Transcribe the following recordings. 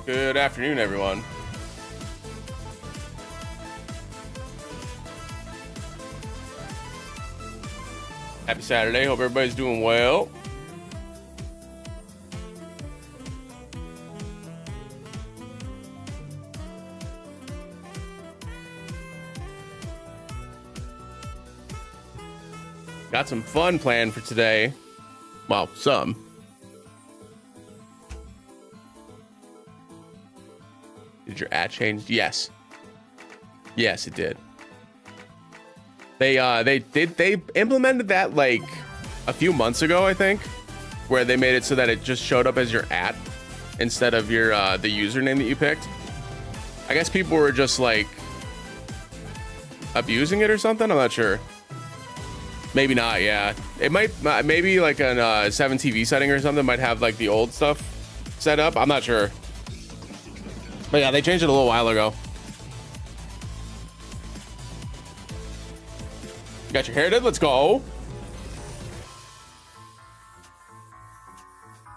Good afternoon, everyone. Happy Saturday. Hope everybody's doing well. Got some fun planned for today. Well, some. Did your ad change? Yes. Yes, it did. They implemented that like a few months ago, I think, where they made it so that it just showed up as your at instead of your the username that you picked. I guess people were just like abusing it or something. I'm not sure. Maybe not. Yeah, it might. Maybe like an 7TV setting or something might have like the old stuff set up. I'm not sure. But yeah, they changed it a little while ago. Got your hair did? Let's go.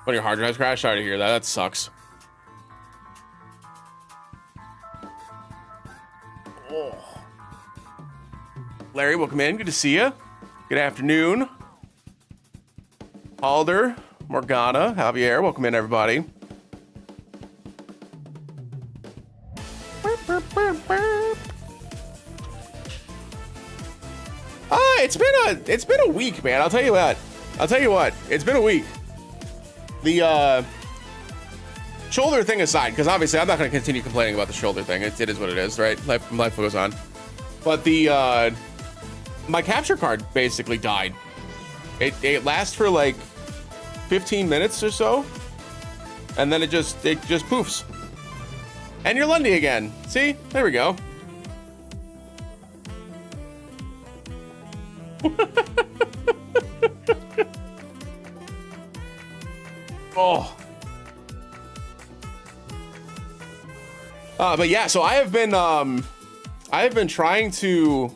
When your hard drives crash? Sorry to hear that. That sucks. Oh. Larry, welcome in. Good to see you. Good afternoon. Alder, Morgana, Javier, welcome in, everybody. It's been a week, man. I'll tell you what. It's been a week. The shoulder thing aside, because obviously I'm not going to continue complaining about the shoulder thing. It is what it is, right? Life goes on. But the my capture card basically died. It lasts for like 15 minutes or so, and then it just poofs. And you're Lundy again. See? There we go. Oh. But yeah, so I have been trying to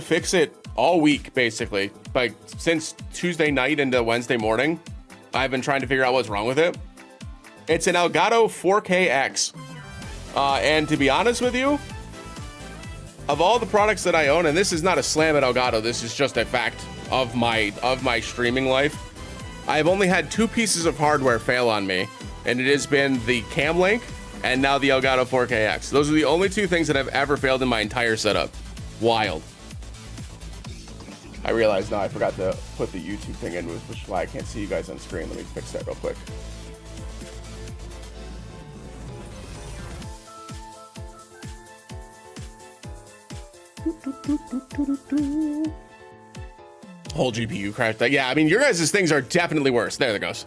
fix it all week, basically. Like since Tuesday night into Wednesday morning, I've been trying to figure out what's wrong with it. It's an Elgato 4K-X. And to be honest with you, of all the products that I own, and this is not a slam at Elgato, this is just a fact of my streaming life, I've only had two pieces of hardware fail on me, and it has been the Cam Link and now the Elgato 4K-X. Those are the only two things that have ever failed in my entire setup. Wild. I realize now I forgot to put the YouTube thing in, which is why I can't see you guys on screen. Let me fix that real quick. Whole GPU crashed. Yeah, I mean, your guys' things are definitely worse. There it goes.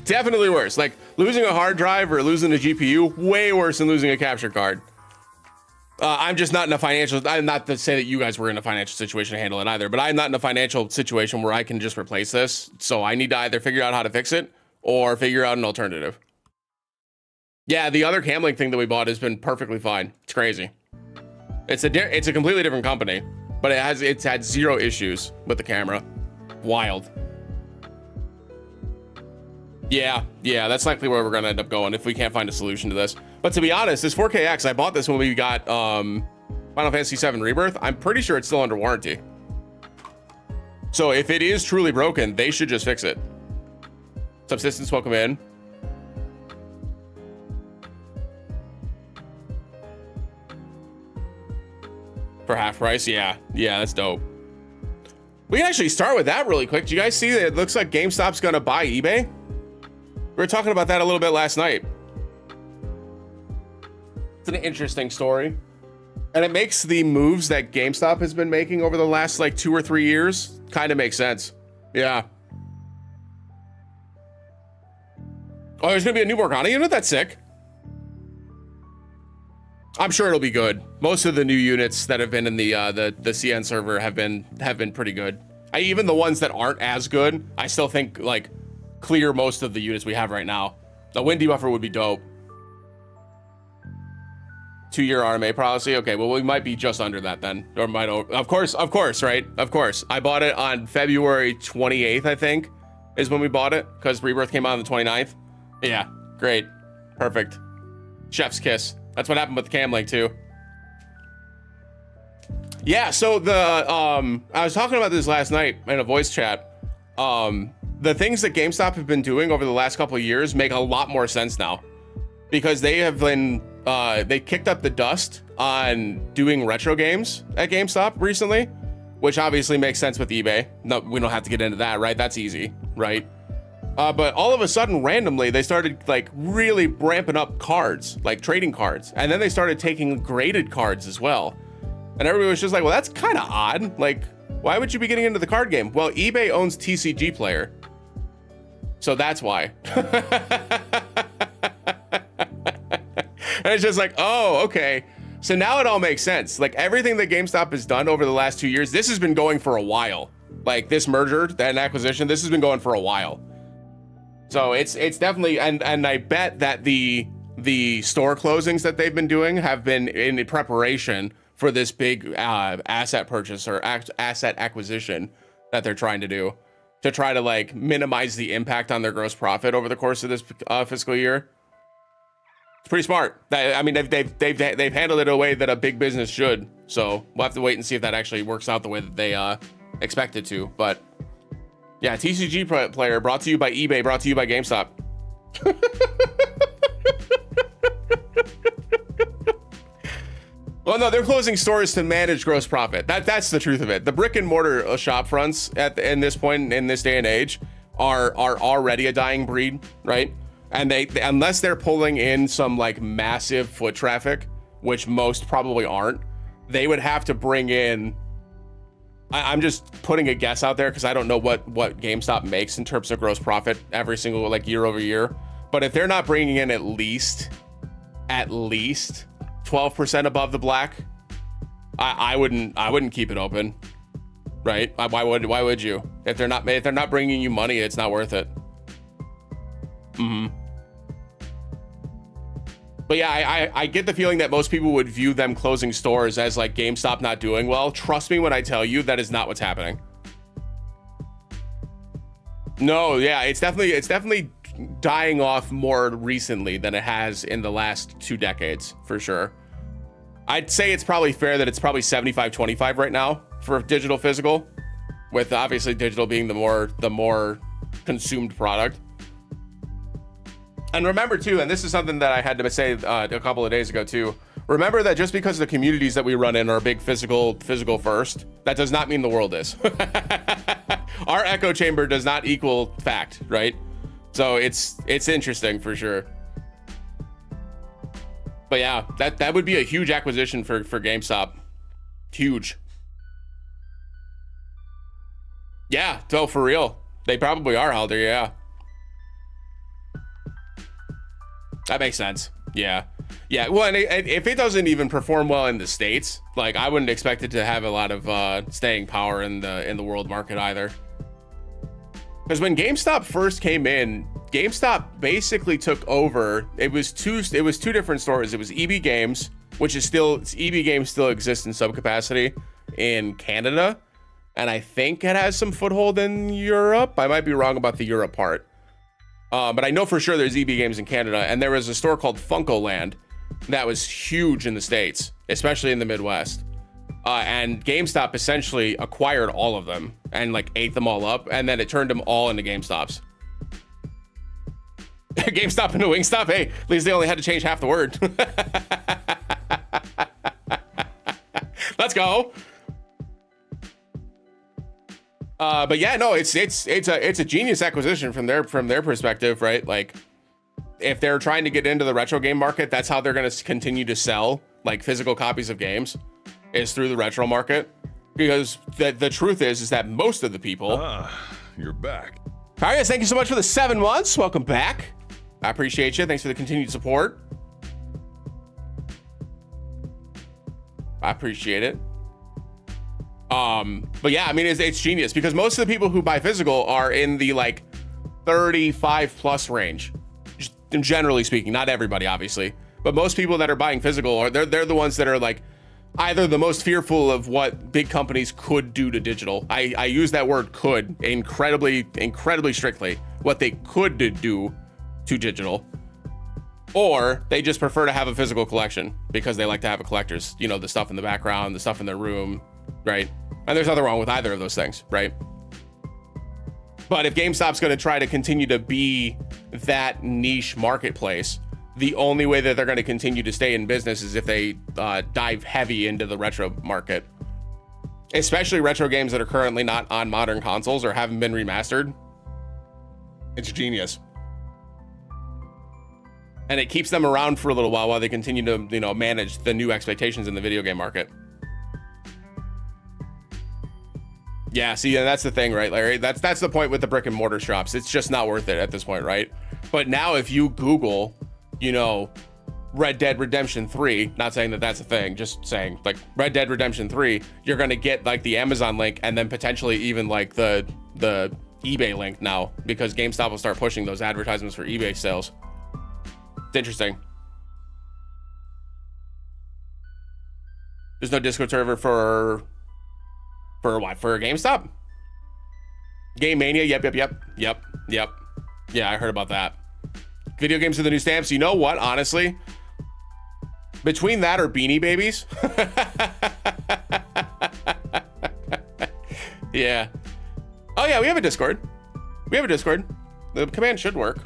Definitely worse. Like losing a hard drive or losing a GPU, way worse than losing a capture card. I'm just not in a financial, I'm not to say that you guys were in a financial situation to handle it either, but I'm not in a financial situation where I can just replace this. So I need to either figure out how to fix it or figure out an alternative. Yeah, the other Cam Link thing that we bought has been perfectly fine. It's crazy. It's a completely different company, but it's had zero issues with the camera. Wild. Yeah, that's likely where we're gonna end up going if we can't find a solution to this. But to be honest, this 4K-X, I bought this when we got Final Fantasy VII Rebirth. I'm pretty sure it's still under warranty. So if it is truly broken, they should just fix it. Subsistence, welcome in. For half price, yeah, that's dope. We can actually start with that really quick. Do you guys see that it looks like GameStop's gonna buy eBay? We were talking about that a little bit last night. It's an interesting story. And it makes the moves that GameStop has been making over the last like 2 or 3 years kind of make sense. Yeah. Oh, there's gonna be a new Morgana unit? That's sick. I'm sure it'll be good. Most of the new units that have been in the CN server have been pretty good. Even the ones that aren't as good, I still think like clear most of the units we have right now. The wind debuffer would be dope. 2-year RMA policy. Okay, well we might be just under that then, or might over. Of course, right? Of course. I bought it on February 28th, I think, is when we bought it, because Rebirth came out on the 29th. Yeah, great. Perfect. Chef's kiss. That's what happened with the Cam Link too. Yeah, so I was talking about this last night in a voice chat. The things that GameStop have been doing over the last couple of years make a lot more sense now, because they have been they kicked up the dust on doing retro games at GameStop recently, which obviously makes sense with eBay. No, we don't have to get into that, right? That's easy, right? But all of a sudden, randomly, they started like really ramping up cards, like trading cards. And then they started taking graded cards as well. And everybody was just like, well, that's kind of odd. Like, why would you be getting into the card game? Well, eBay owns TCG Player. So that's why. And it's just like, oh, okay. So now it all makes sense. Like everything that GameStop has done over the last 2 years, this has been going for a while. Like this merger, that acquisition, this has been going for a while. So it's definitely, and I bet that the store closings that they've been doing have been in preparation for this big asset purchase or asset acquisition that they're trying to do, to try to like minimize the impact on their gross profit over the course of this fiscal year. It's pretty smart. I mean, they've handled it in a way that a big business should. So we'll have to wait and see if that actually works out the way that they expect it to. But yeah, TCG Player brought to you by eBay, brought to you by GameStop. Well, no, they're closing stores to manage gross profit. That's the truth of it. The brick and mortar shop fronts in this point, in this day and age, are already a dying breed, right? And they unless they're pulling in some like massive foot traffic, which most probably aren't, they would have to bring in. I'm just putting a guess out there because I don't know what GameStop makes in terms of gross profit every single like year over year. But if they're not bringing in at least 12% above the black, I wouldn't keep it open, right? Why would you? If they're not bringing you money, it's not worth it. But yeah, I get the feeling that most people would view them closing stores as like GameStop not doing well. Trust me when I tell you that is not what's happening. No, yeah, it's definitely dying off more recently than it has in the last 2 decades, for sure. I'd say it's probably fair that it's probably 75-25 right now for digital physical, with obviously digital being the more consumed product. And remember too, and this is something that I had to say a couple of days ago too, remember that just because the communities that we run in are big physical first, that does not mean the world is. Our echo chamber does not equal fact, right? So it's interesting for sure. But yeah, that would be a huge acquisition for GameStop. Huge. Yeah, so for real. They probably are, Halder, yeah. That makes sense. Yeah. Yeah, well, and if it doesn't even perform well in the States, like I wouldn't expect it to have a lot of staying power in the world market either. Because when GameStop first came in, GameStop basically took over. It was two different stores. It was EB Games, which is still, EB Games still exists in some capacity in Canada, and I think it has some foothold in Europe. I might be wrong about the Europe part. But I know for sure there's EB Games in Canada, and there was a store called Funkoland that was huge in the States, especially in the Midwest. And GameStop essentially acquired all of them and like ate them all up, and then it turned them all into GameStops. GameStop into Wingstop? Hey, at least they only had to change half the word. Let's go. But yeah, no, it's a genius acquisition from their perspective, right? Like, if they're trying to get into the retro game market, that's how they're going to continue to sell like physical copies of games, is through the retro market. Because the truth is that most of the people. You're back. Karius, thank you so much for the 7 months. Welcome back. I appreciate you. Thanks for the continued support. I appreciate it. But yeah, I mean, it's genius because most of the people who buy physical are in the like 35 plus range, generally speaking. Not everybody, obviously, but most people that are buying physical are they're the ones that are like either the most fearful of what big companies could do to digital. I use that word "could" incredibly strictly. What they could do to digital, or they just prefer to have a physical collection because they like to have a collector's, you know, the stuff in the background, the stuff in their room, right? And there's nothing wrong with either of those things, right? But if GameStop's going to try to continue to be that niche marketplace, the only way that they're going to continue to stay in business is if they dive heavy into the retro market, especially retro games that are currently not on modern consoles or haven't been remastered. It's genius. And it keeps them around for a little while they continue to, you know, manage the new expectations in the video game market. Yeah, see, and that's the thing, right, Larry? That's the point with the brick and mortar shops. It's just not worth it at this point, right? But now if you Google, you know, Red Dead Redemption 3, not saying that that's a thing, just saying, like, Red Dead Redemption 3, you're going to get, like, the Amazon link and then potentially even, like, the eBay link now, because GameStop will start pushing those advertisements for eBay sales. It's interesting. There's no Discord server for what? For GameStop? Game Mania? Yep. Yeah, I heard about that. Video games are the new stamps. You know what? Honestly, between that or Beanie Babies. Yeah. Oh yeah, we have a Discord. The command should work.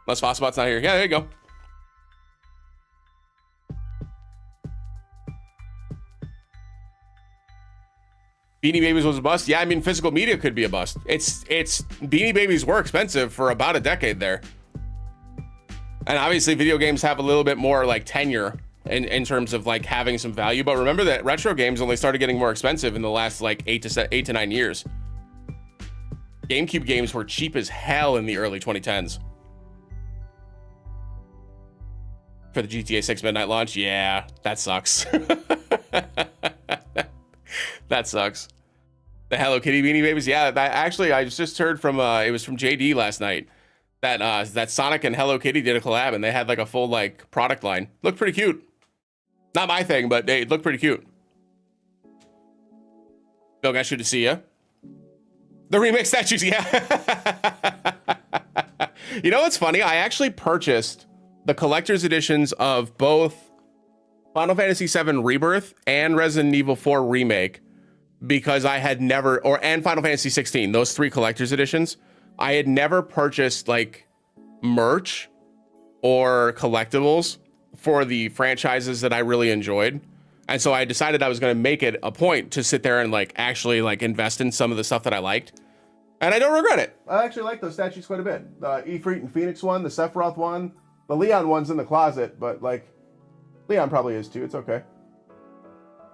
Unless Fossbot's not here. Yeah, there you go. Beanie Babies was a bust. Yeah, I mean, physical media could be a bust. It's Beanie Babies were expensive for about a decade there. And obviously video games have a little bit more like tenure in terms of like having some value. But remember that retro games only started getting more expensive in the last like 8 to 9 years. GameCube games were cheap as hell in the early 2010s. For the GTA 6 midnight launch, yeah, that sucks. That sucks. The Hello Kitty Beanie Babies, yeah. That actually, I just heard from it was from JD last night that Sonic and Hello Kitty did a collab and they had like a full like product line. Looked pretty cute. Not my thing, but it looked pretty cute. Bill, guys, good to see you. The remix statues, yeah. You know what's funny? I actually purchased the collector's editions of both Final Fantasy VII Rebirth and Resident Evil 4 Remake because I had never, and Final Fantasy 16, those 3 collector's editions. I had never purchased like merch or collectibles for the franchises that I really enjoyed. And so I decided I was going to make it a point to sit there and like actually like invest in some of the stuff that I liked. And I don't regret it. I actually like those statues quite a bit. The Ifrit and Phoenix one, the Sephiroth one, the Leon one's in the closet, but like Leon probably is too. It's okay.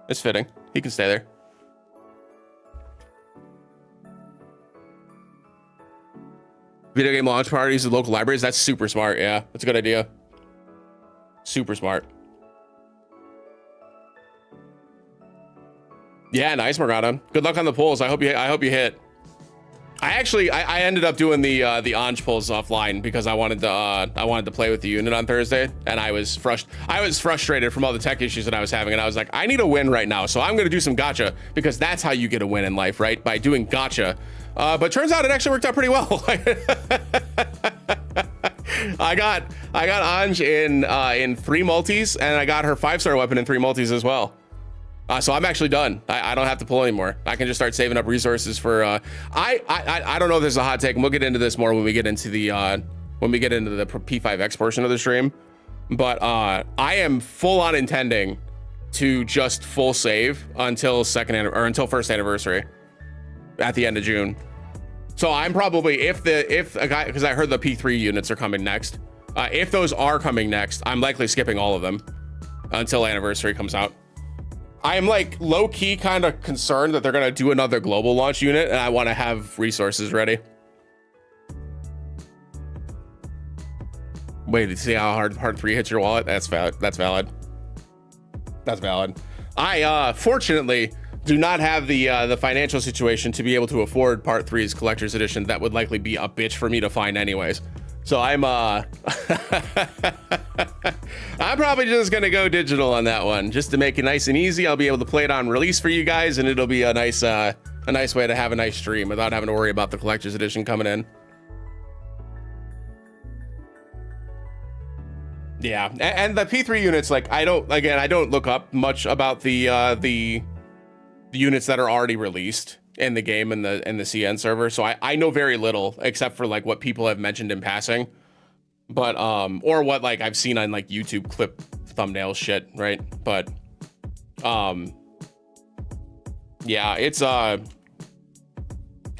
It's fitting. He can stay there. Video game launch parties at local libraries. That's super smart. Yeah, that's a good idea. Super smart. Yeah, nice, Morgana. Good luck on the polls. I hope you hit. I ended up doing the Anj pulls offline because I wanted to play with the unit on Thursday, and I was frustrated from all the tech issues that I was having, and I was like, I need a win right now, so I'm gonna do some gacha because that's how you get a win in life, right? By doing gacha. But turns out it actually worked out pretty well. I got Anj in 3 multis, and I got her 5-star weapon in 3 multis as well. So I'm actually done. I don't have to pull anymore. I can just start saving up resources for. I don't know if there's a hot take, and we'll get into this more when we get into the P5X portion of the stream. But I am full on intending to just full save until first anniversary at the end of June. So I'm probably because I heard the P3 units are coming next. If those are coming next, I'm likely skipping all of them until anniversary comes out. I'm like low-key kind of concerned that they're gonna do another global launch unit, and I want to have resources ready. Wait to see how hard part 3 hits your wallet. That's valid. That's valid. I fortunately do not have the financial situation to be able to afford part 3's collector's edition. That would likely be a bitch for me to find anyways. So I'm I'm probably just gonna go digital on that one just to make it nice and easy. I'll be able to play it on release for you guys, and it'll be a nice a nice way to have a nice stream without having to worry about the collector's edition coming in. Yeah, and the P3 units, like, I don't look up much about the units that are already released in the game and the CN server, so I know very little except for like what people have mentioned in passing, but or what like I've seen on like YouTube clip thumbnail shit, right? But yeah, it's I'm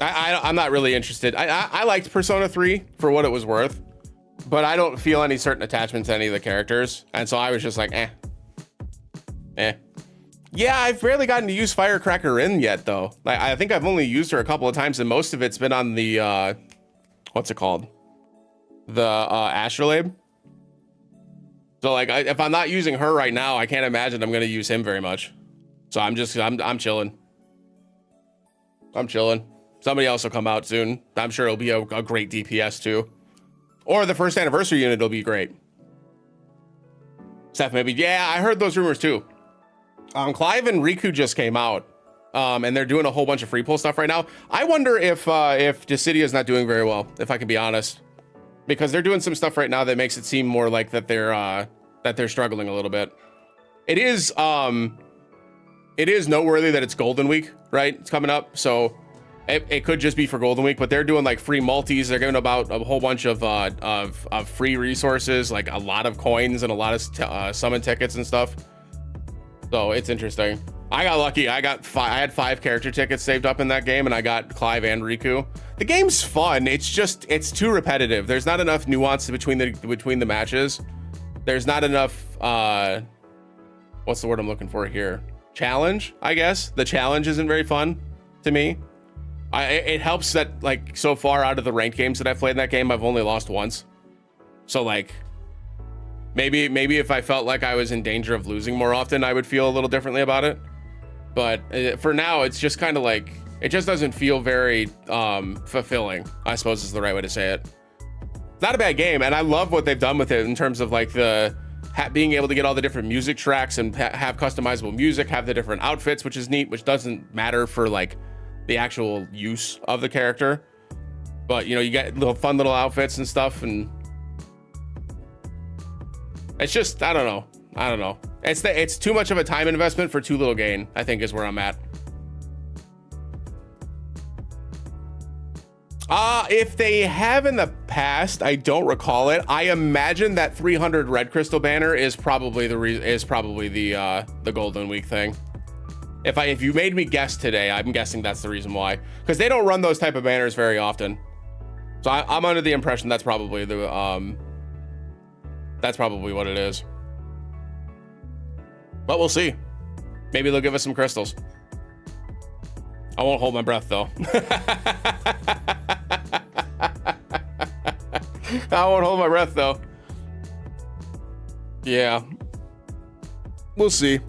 not really interested. I liked Persona 3 for what it was worth, but I don't feel any certain attachment to any of the characters, and so I was just like, eh. Yeah, I've barely gotten to use Firecracker Rin yet, though. Like, I think I've only used her a couple of times, and most of it's been on the what's it called? The Astrolabe. So like, if I'm not using her right now, I can't imagine I'm gonna use him very much. So I'm chilling. I'm chilling. Somebody else will come out soon. I'm sure it'll be a great DPS too. Or the first anniversary unit will be great. Seth, maybe. Yeah, I heard those rumors too. Clive and Riku just came out, and they're doing a whole bunch of free pull stuff right now. I wonder if Dissidia is not doing very well, if I can be honest, because they're doing some stuff right now that makes it seem more like that they're struggling a little bit. It is noteworthy that it's Golden Week, right? It's coming up, so it could just be for Golden Week, but they're doing like free multis. They're giving about a whole bunch of free resources, like a lot of coins and a lot of summon tickets and stuff. So it's interesting. I got lucky. I had 5 character tickets saved up in that game, and I got Clive and Riku. The game's fun. It's too repetitive. There's not enough nuance between the matches. There's not enough what's the word I'm looking for here? Challenge, I guess. The challenge isn't very fun to me. It helps that like so far out of the ranked games that I've played in that game, I've only lost once. So like maybe if I felt like I was in danger of losing more often, I would feel a little differently about it. But for now, it's just kind of like, it just doesn't feel very fulfilling, I suppose is the right way to say it. It's not a bad game, and I love what they've done with it in terms of like being able to get all the different music tracks and have customizable music, have the different outfits, which is neat, which doesn't matter for like the actual use of the character. But you know, you get fun little outfits and stuff, and it's just, I don't know. It's too much of a time investment for too little gain, I think is where I'm at. If they have in the past, I don't recall it. I imagine that 300 red crystal banner is probably the Golden Week thing. If you made me guess today, I'm guessing that's the reason why, because they don't run those type of banners very often. So I'm under the impression that's probably what it is. But we'll see. Maybe they'll give us some crystals. I won't hold my breath though. I won't hold my breath though. Yeah. We'll see.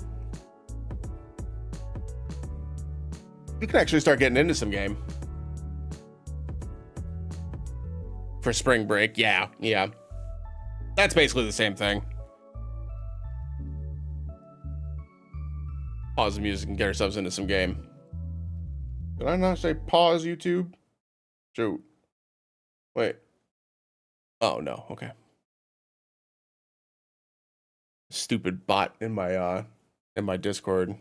We can actually start getting into some game. For spring break, yeah. That's basically the same thing. Pause the music and get ourselves into some game. Did I not say pause YouTube? Shoot. Wait. Oh no, okay. Stupid bot in my Discord.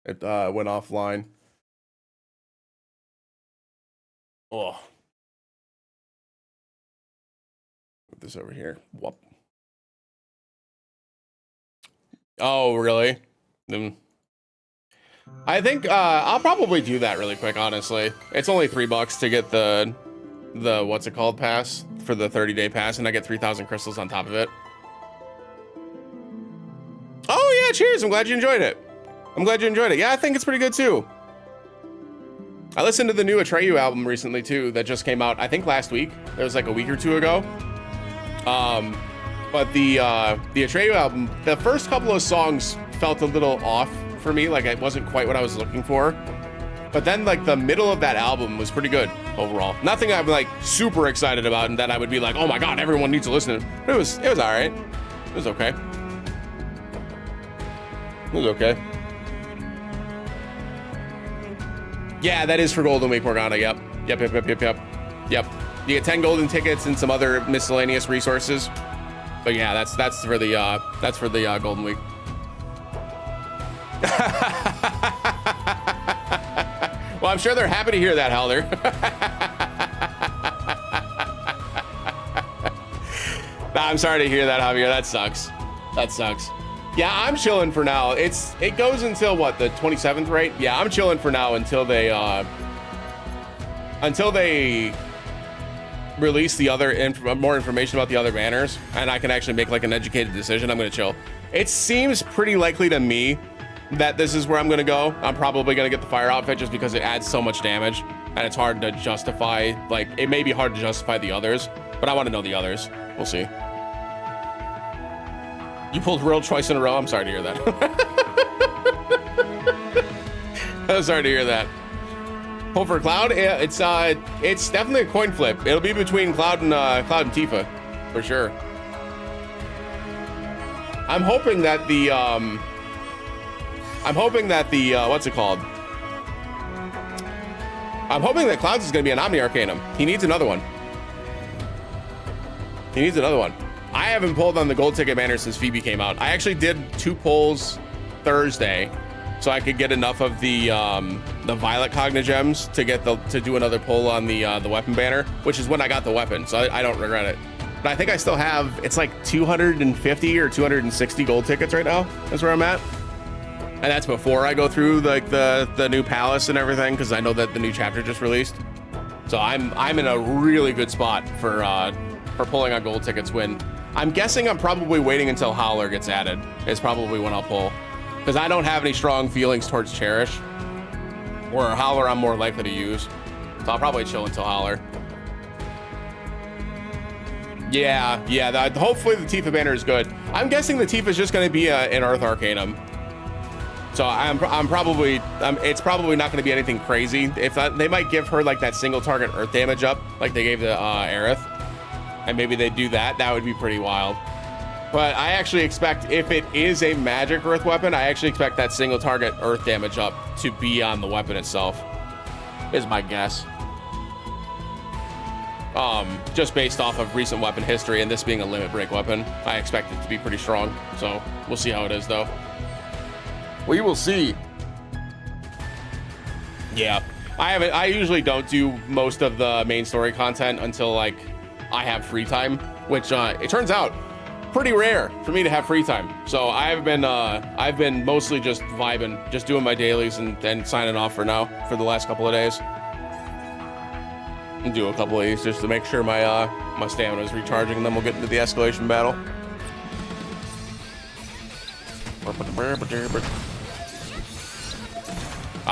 It went offline. Oh. Put this over here. Whoop. Oh, really? I think I'll probably do that really quick, honestly. It's only $3 to get the what's it called pass for the 30-day pass, and I get 3,000 crystals on top of it. Oh yeah, cheers. I'm glad you enjoyed it. Yeah, I think it's pretty good too. I listened to the new Atreyu album recently too, that just came out, I think last week. It was like a week or two ago. But the Atreyu album, the first couple of songs felt a little off for me, like it wasn't quite what I was looking for. But then like the middle of that album was pretty good overall. Nothing I'm like super excited about and that I would be like, oh my god, everyone needs to listen to it. It was all right. It was okay. Yeah, that is for Golden Week, Morgana. Yep. Yep. You get 10 golden tickets and some other miscellaneous resources. But yeah, that's for the Golden Week. Well, I'm sure they're happy to hear that, Helder. Nah, I'm sorry to hear that, Javier. That sucks. That sucks. Yeah, I'm chilling for now. It goes until what, the 27th, right? Yeah, I'm chilling for now until they release the other more information about the other banners, and I can actually make like an educated decision. I'm gonna chill. It seems pretty likely to me that this is where I'm gonna go. I'm probably gonna get the fire outfit just because it adds so much damage, and it's hard to justify. Like, it may be hard to justify the others, but I want to know the others. We'll see. You pulled real twice in a row. I'm sorry to hear that. I'm sorry to hear that. Hope for Cloud. Yeah, it's definitely a coin flip. It'll be between Cloud and Tifa, for sure. I'm hoping that the what's it called? I'm hoping that Cloud's is gonna be an Omni Arcanum. He needs another one. He needs another one. I haven't pulled on the gold ticket banner since Phoebe came out. I actually did 2 pulls Thursday, so I could get enough of the Violet Cogna gems to do another pull on the weapon banner, which is when I got the weapon. So I don't regret it. But I think I still have, it's like 250 or 260 gold tickets right now. That's where I'm at. And that's before I go through like the new palace and everything, because I know that the new chapter just released. So I'm in a really good spot for pulling on gold tickets when I'm guessing I'm probably waiting until Howler gets added. Is probably when I'll pull, because I don't have any strong feelings towards Cherish, or Howler I'm more likely to use. So I'll probably chill until Howler. Yeah. Hopefully the Tifa banner is good. I'm guessing the Tifa is just going to be an Earth Arcanum. So it's probably not going to be anything crazy. If they might give her like that single target Earth damage up, like they gave to Aerith, and maybe they do that. That would be pretty wild. But I actually expect, if it is a magic Earth weapon, I actually expect that single target Earth damage up to be on the weapon itself, is my guess. Just based off of recent weapon history and this being a limit break weapon, I expect it to be pretty strong. So we'll see how it is though. We will see. Yeah, I usually don't do most of the main story content until like I have free time, which it turns out pretty rare for me to have free time. So I've been mostly just vibing, just doing my dailies and signing off for now for the last couple of days. And do a couple of these just to make sure my my stamina is recharging, and then we'll get into the escalation battle.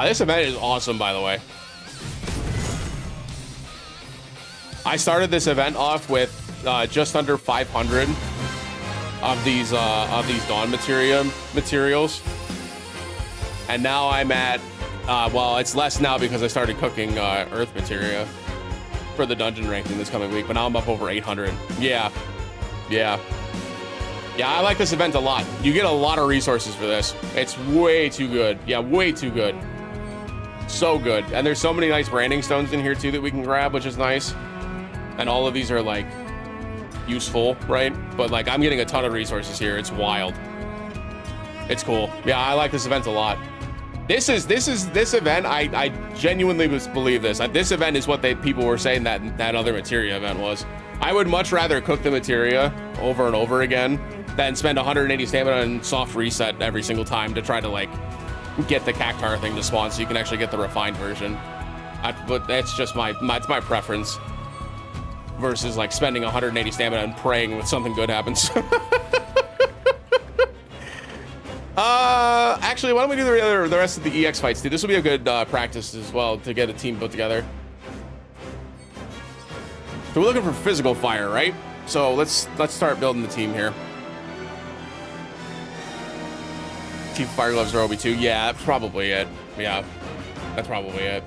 This event is awesome, by the way. I started this event off with just under 500 of these Dawn materials, and now I'm at well, it's less now because I started cooking Earth materia for the dungeon ranking this coming week, but now I'm up over 800. Yeah, I like this event a lot. You get a lot of resources for this. It's way too good. Yeah, way too good. So good. And there's so many nice branding stones in here too that we can grab, which is nice. And all of these are like useful, right? But like I'm getting a ton of resources here. It's wild. It's cool. Yeah, I like this event a lot. This event, I genuinely believe this. This event is what people were saying that other materia event was. I would much rather cook the materia over and over again than spend 180 stamina and soft reset every single time to try to like get the cactar thing to spawn so you can actually get the refined version. But that's just my preference versus like spending 180 stamina and praying that something good happens. Actually, why don't we do the rest of the EX fights, dude? This will be a good practice as well to get a team put together. So we're looking for physical fire, right? So let's start building the team here. Chief Fire Gloves are OB2. Yeah, that's probably it. Yeah, that's probably it.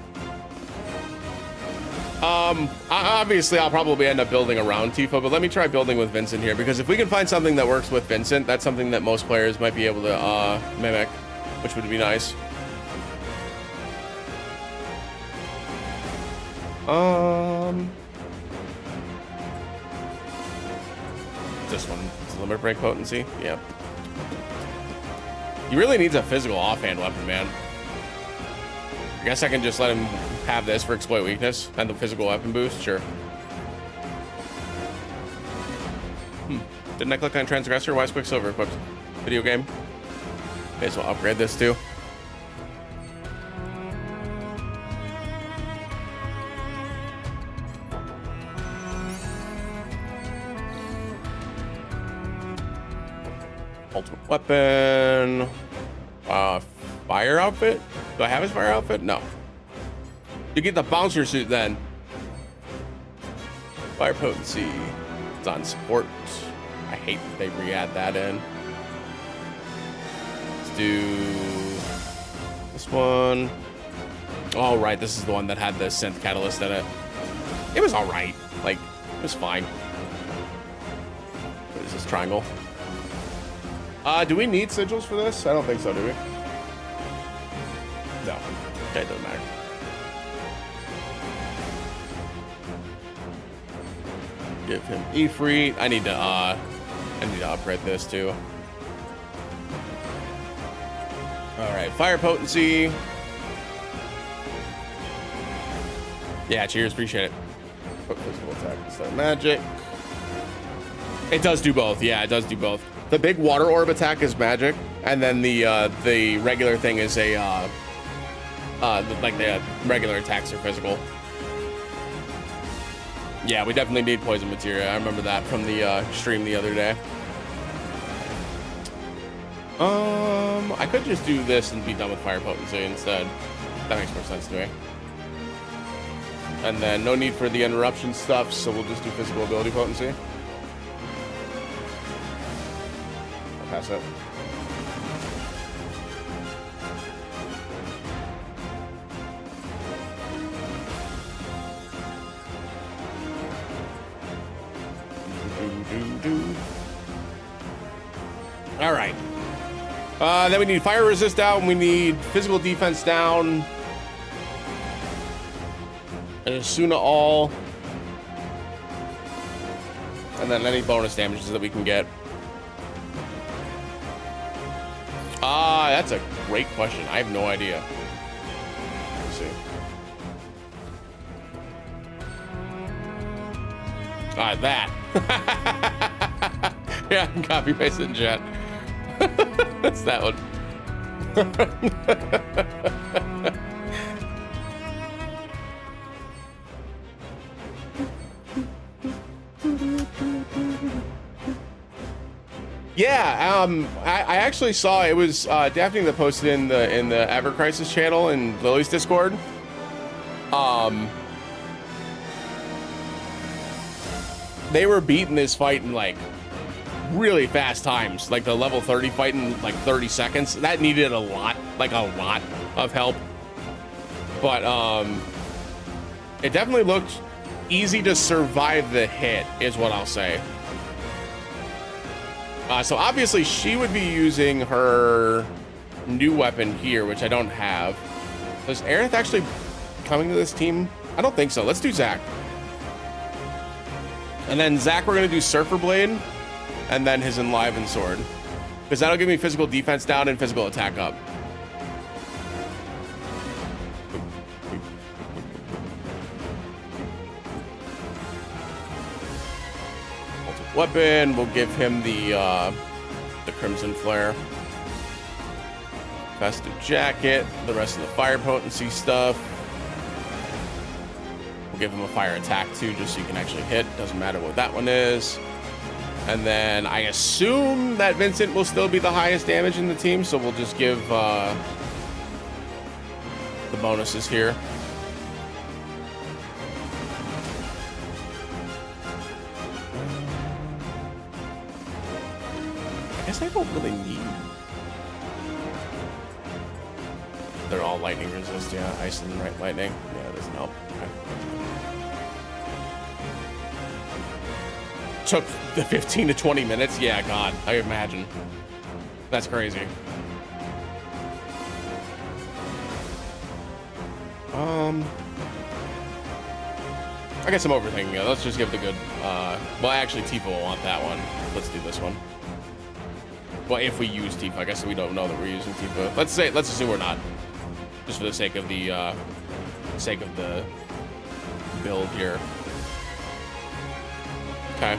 Obviously, I'll probably end up building around Tifa, but let me try building with Vincent here, because if we can find something that works with Vincent, that's something that most players might be able to mimic, which would be nice. This one, it's limit break potency. Yeah. He really needs a physical offhand weapon, man. I guess I can just let him have this for exploit weakness and the physical weapon boost. Sure. Didn't I click on Transgressor? Why is Quicksilver equipped? Video game. May as well upgrade this too. Ultimate weapon. Fire outfit? Do I have his fire outfit? No. You get the bouncer suit then. Fire potency. It's on support. I hate that they re-add that in. Let's do this one. Oh, right. This is the one that had the synth catalyst in it. It was all right. Like, it was fine. What is this triangle? Do we need sigils for this? I don't think so, do we? No. Okay, doesn't matter. Give him Ifrit. I need to upgrade this too. All right, fire potency. Yeah, cheers, appreciate it. Physical attack instead of magic. It does do both. Yeah, it does do both. The big water orb attack is magic, and then the regular thing is a like the regular attacks are physical. Yeah, we definitely need poison materia. I remember that from the stream the other day. I could just do this and be done with fire potency instead. That makes more sense to me. And then no need for the interruption stuff, so we'll just do physical ability potency. I'll pass it. All right. Then we need fire resist down. We need physical defense down. And Asuna all. And then any bonus damages that we can get. That's a great question. I have no idea. Let's see. That. Yeah, I can copy paste it in chat. That's that one. Yeah, I actually saw it was Daphne that posted in the Ever Crisis channel in Lily's Discord. They were beating this fight in like really fast times, like the level 30 fight in like 30 seconds. That needed a lot of help, but it definitely looked easy to survive the hit is what I'll say. So obviously she would be using her new weapon here, which I don't have. Is Aerith actually coming to this team? I don't think so. Let's do Zac. And then Zac, we're gonna do Surfer Blade, and then his Enlivened Sword, because that'll give me physical defense down and physical attack up. Ultimate weapon, we'll give him the Crimson Flare. Festive Jacket, the rest of the fire potency stuff. Give him a fire attack too, just so you can actually hit. Doesn't matter what that one is. And then I assume that Vincent will still be the highest damage in the team, so we'll just give the bonuses here. I guess I don't really need. They're all lightning resist, yeah. Ice and right lightning. Yeah, it doesn't help. Okay. Took the 15 to 20 minutes. Yeah, God, I imagine. That's crazy. I guess I'm overthinking it. Let's just give it a good, well, actually, Tifa will want that one. Let's do this one. Well, if we use Tifa, I guess we don't know that we're using Tifa. Let's assume we're not. Just for the sake of the build here. Okay.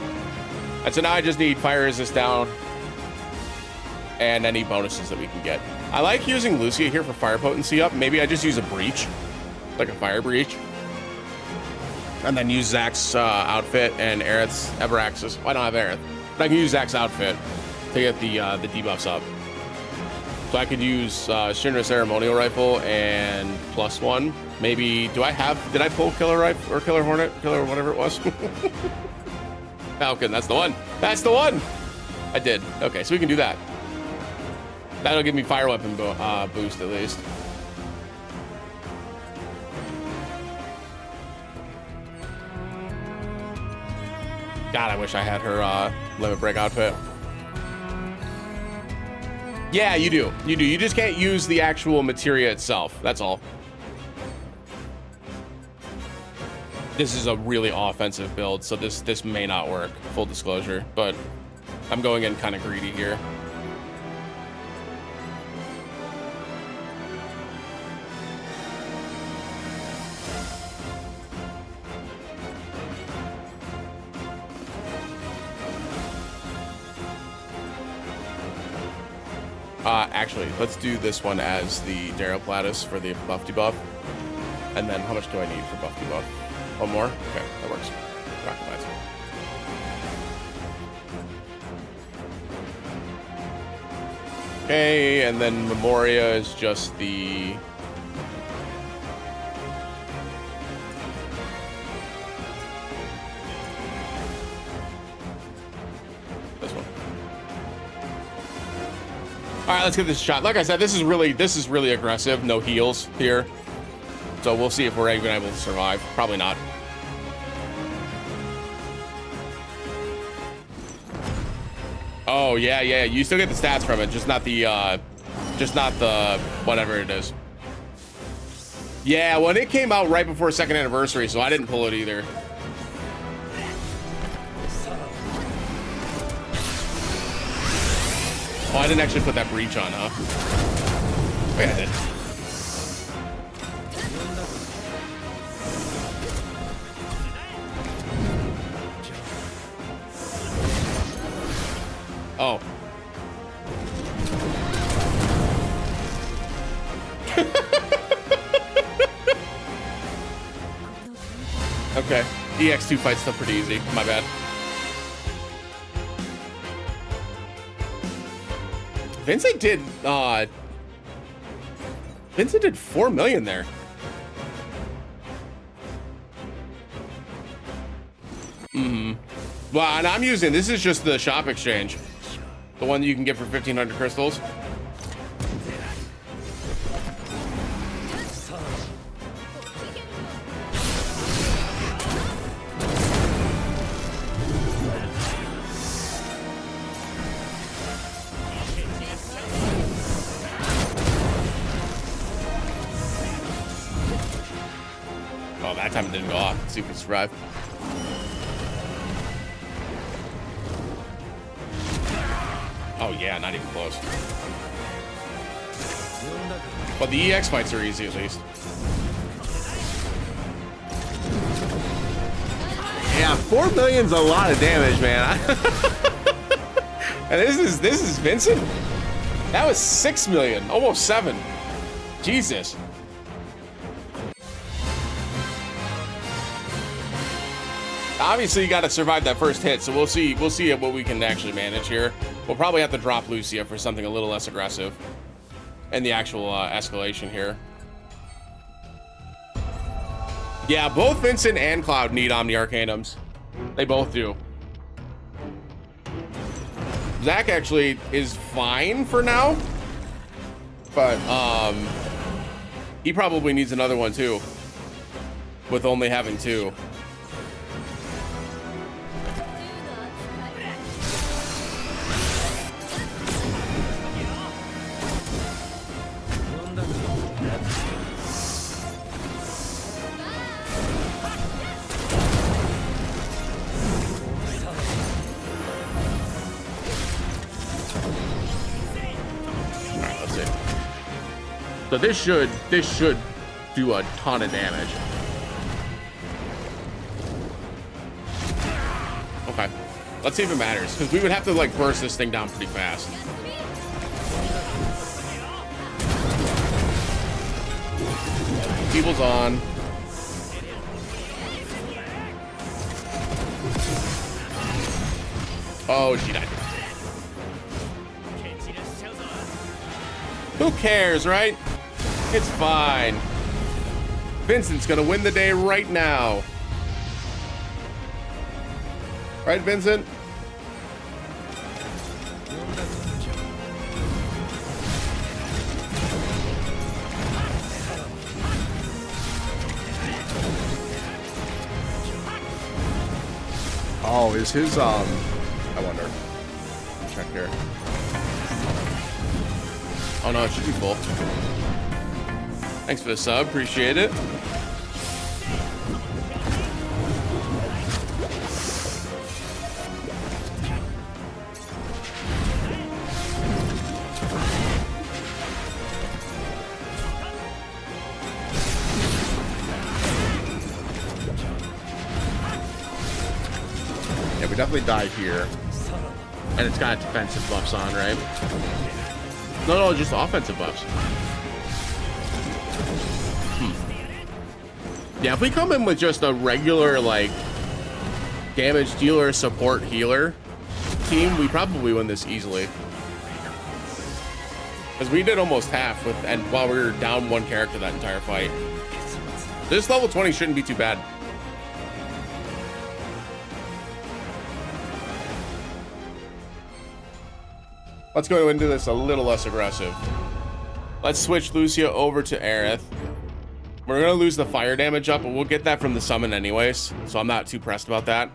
And so now I just need fire resist down and any bonuses that we can get. I like using Lucia here for fire potency up. Maybe I just use a breach, like a fire breach. And then use Zack's outfit and Aerith's Everax's. Well, I don't have Aerith, but I can use Zack's outfit to get the debuffs up. So I could use Shinra Ceremonial Rifle and +1. Maybe, did I pull Killer Rifle or Killer Hornet? Killer whatever it was. Falcon, that's the one. That's the one! I did. Okay, so we can do that. That'll give me fire weapon boost at least. God, I wish I had her limit break outfit. Yeah, you do. You do. You just can't use the actual materia itself. That's all. This is a really offensive build, so this may not work, full disclosure, but I'm going in kind of greedy here. Actually, let's do this one as the Daryl Platis for the buff debuff. And then how much do I need for buff debuff? One more? Okay, that works. Rocket Blast. Okay, and then Memoria is just the... this one. All right, let's give this a shot. Like I said, this is really aggressive. No heals here. So we'll see if we're even able to survive. Probably not. Oh, yeah. You still get the stats from it, just not the whatever it is. Yeah, well, it came out right before 2nd anniversary, so I didn't pull it either. Oh, I didn't actually put that breach on, huh? Wait, I did. Oh. Okay. EX2 fight's still pretty easy. My bad. Vincent did 4 million there. Well, and I'm using, this is just the shop exchange. The one you can get for 1,500 crystals. Oh, that time it didn't go off. Let's see if we can survive. Oh yeah, not even close. But the EX fights are easy at least. Yeah, 4 million's a lot of damage, man. And this is Vincent. That was 6 million, almost 7. Jesus. Obviously, you got to survive that first hit, so we'll see what we can actually manage here. We'll probably have to drop Lucia for something a little less aggressive in the actual escalation here. Yeah, both Vincent and Cloud need Omni Arcanums. They both do. Zack actually is fine for now, but he probably needs another one too, with only having 2. So this should do a ton of damage. Okay, let's see if it matters, because we would have to like burst this thing down pretty fast. People's on. Oh, she died. Who cares, right? It's fine. Vincent's gonna win the day right now. Right, Vincent? Oh, is his, I wonder. Check here. Oh no, it should be full. Thanks for the sub, appreciate it. Yeah, we definitely die here. And it's got defensive buffs on, right? No, just offensive buffs. Yeah, if we come in with just a regular, like, damage dealer, support, healer team, we probably win this easily. Because we did almost half with, and while we were down one character that entire fight. This level 20 shouldn't be too bad. Let's go into this a little less aggressive. Let's switch Lucia over to Aerith. We're gonna lose the fire damage up, but we'll get that from the summon anyways, so I'm not too pressed about that.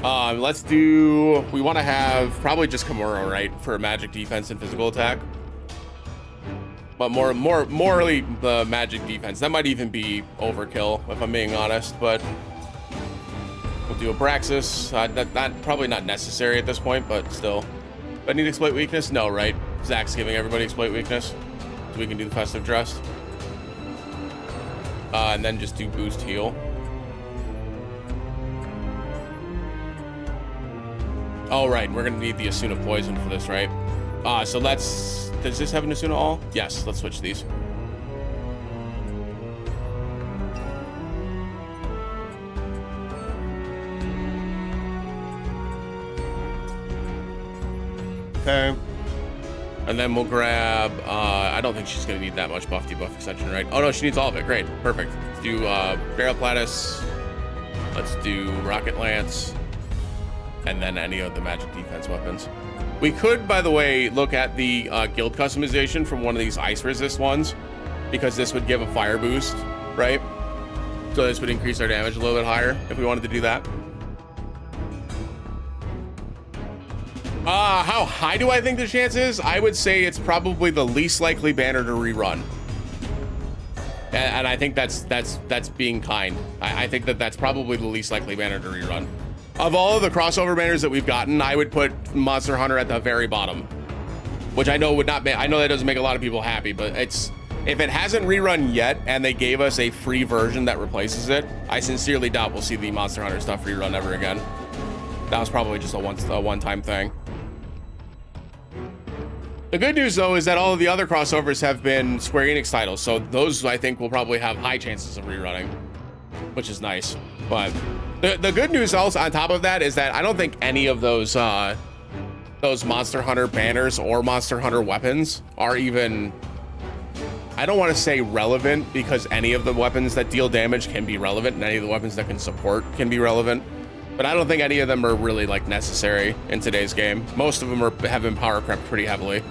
Let's do, we want to have probably just Kimura, right, for magic defense and physical attack. But morely the magic defense. That might even be overkill if I'm being honest, but we'll do Abraxas. Probably not necessary at this point, but still. Do I need exploit weakness? No, right? Zach's giving everybody exploit weakness, so we can do the festive dress. And then just do boost heal. Oh, right, we're gonna need the Asuna poison for this, right? So let's, does this have an Asuna all? Yes, let's switch these. Okay. And then we'll grab, I don't think she's gonna need that much buff debuff extension, right? Oh no, she needs all of it, great, perfect. Let's do Barrel Platus, let's do Rocket Lance, and then any of the magic defense weapons. We could, by the way, look at the guild customization from one of these ice resist ones, because this would give a fire boost, right? So this would increase our damage a little bit higher if we wanted to do that. How high do I think the chance is? I would say it's probably the least likely banner to rerun. And I think that's being kind. I think that's probably the least likely banner to rerun. Of all of the crossover banners that we've gotten, I would put Monster Hunter at the very bottom, which I know would not be, I know that doesn't make a lot of people happy, but it's, if it hasn't rerun yet and they gave us a free version that replaces it, I sincerely doubt we'll see the Monster Hunter stuff rerun ever again. That was probably just a one-time thing. The good news, though, is that all of the other crossovers have been Square Enix titles, so those, I think, will probably have high chances of rerunning, which is nice. But the good news also on top of that is that I don't think any of those Monster Hunter banners or Monster Hunter weapons are even, I don't want to say relevant, because any of the weapons that deal damage can be relevant, and any of the weapons that can support can be relevant. But I don't think any of them are really like necessary in today's game. Most of them have been power crept pretty heavily.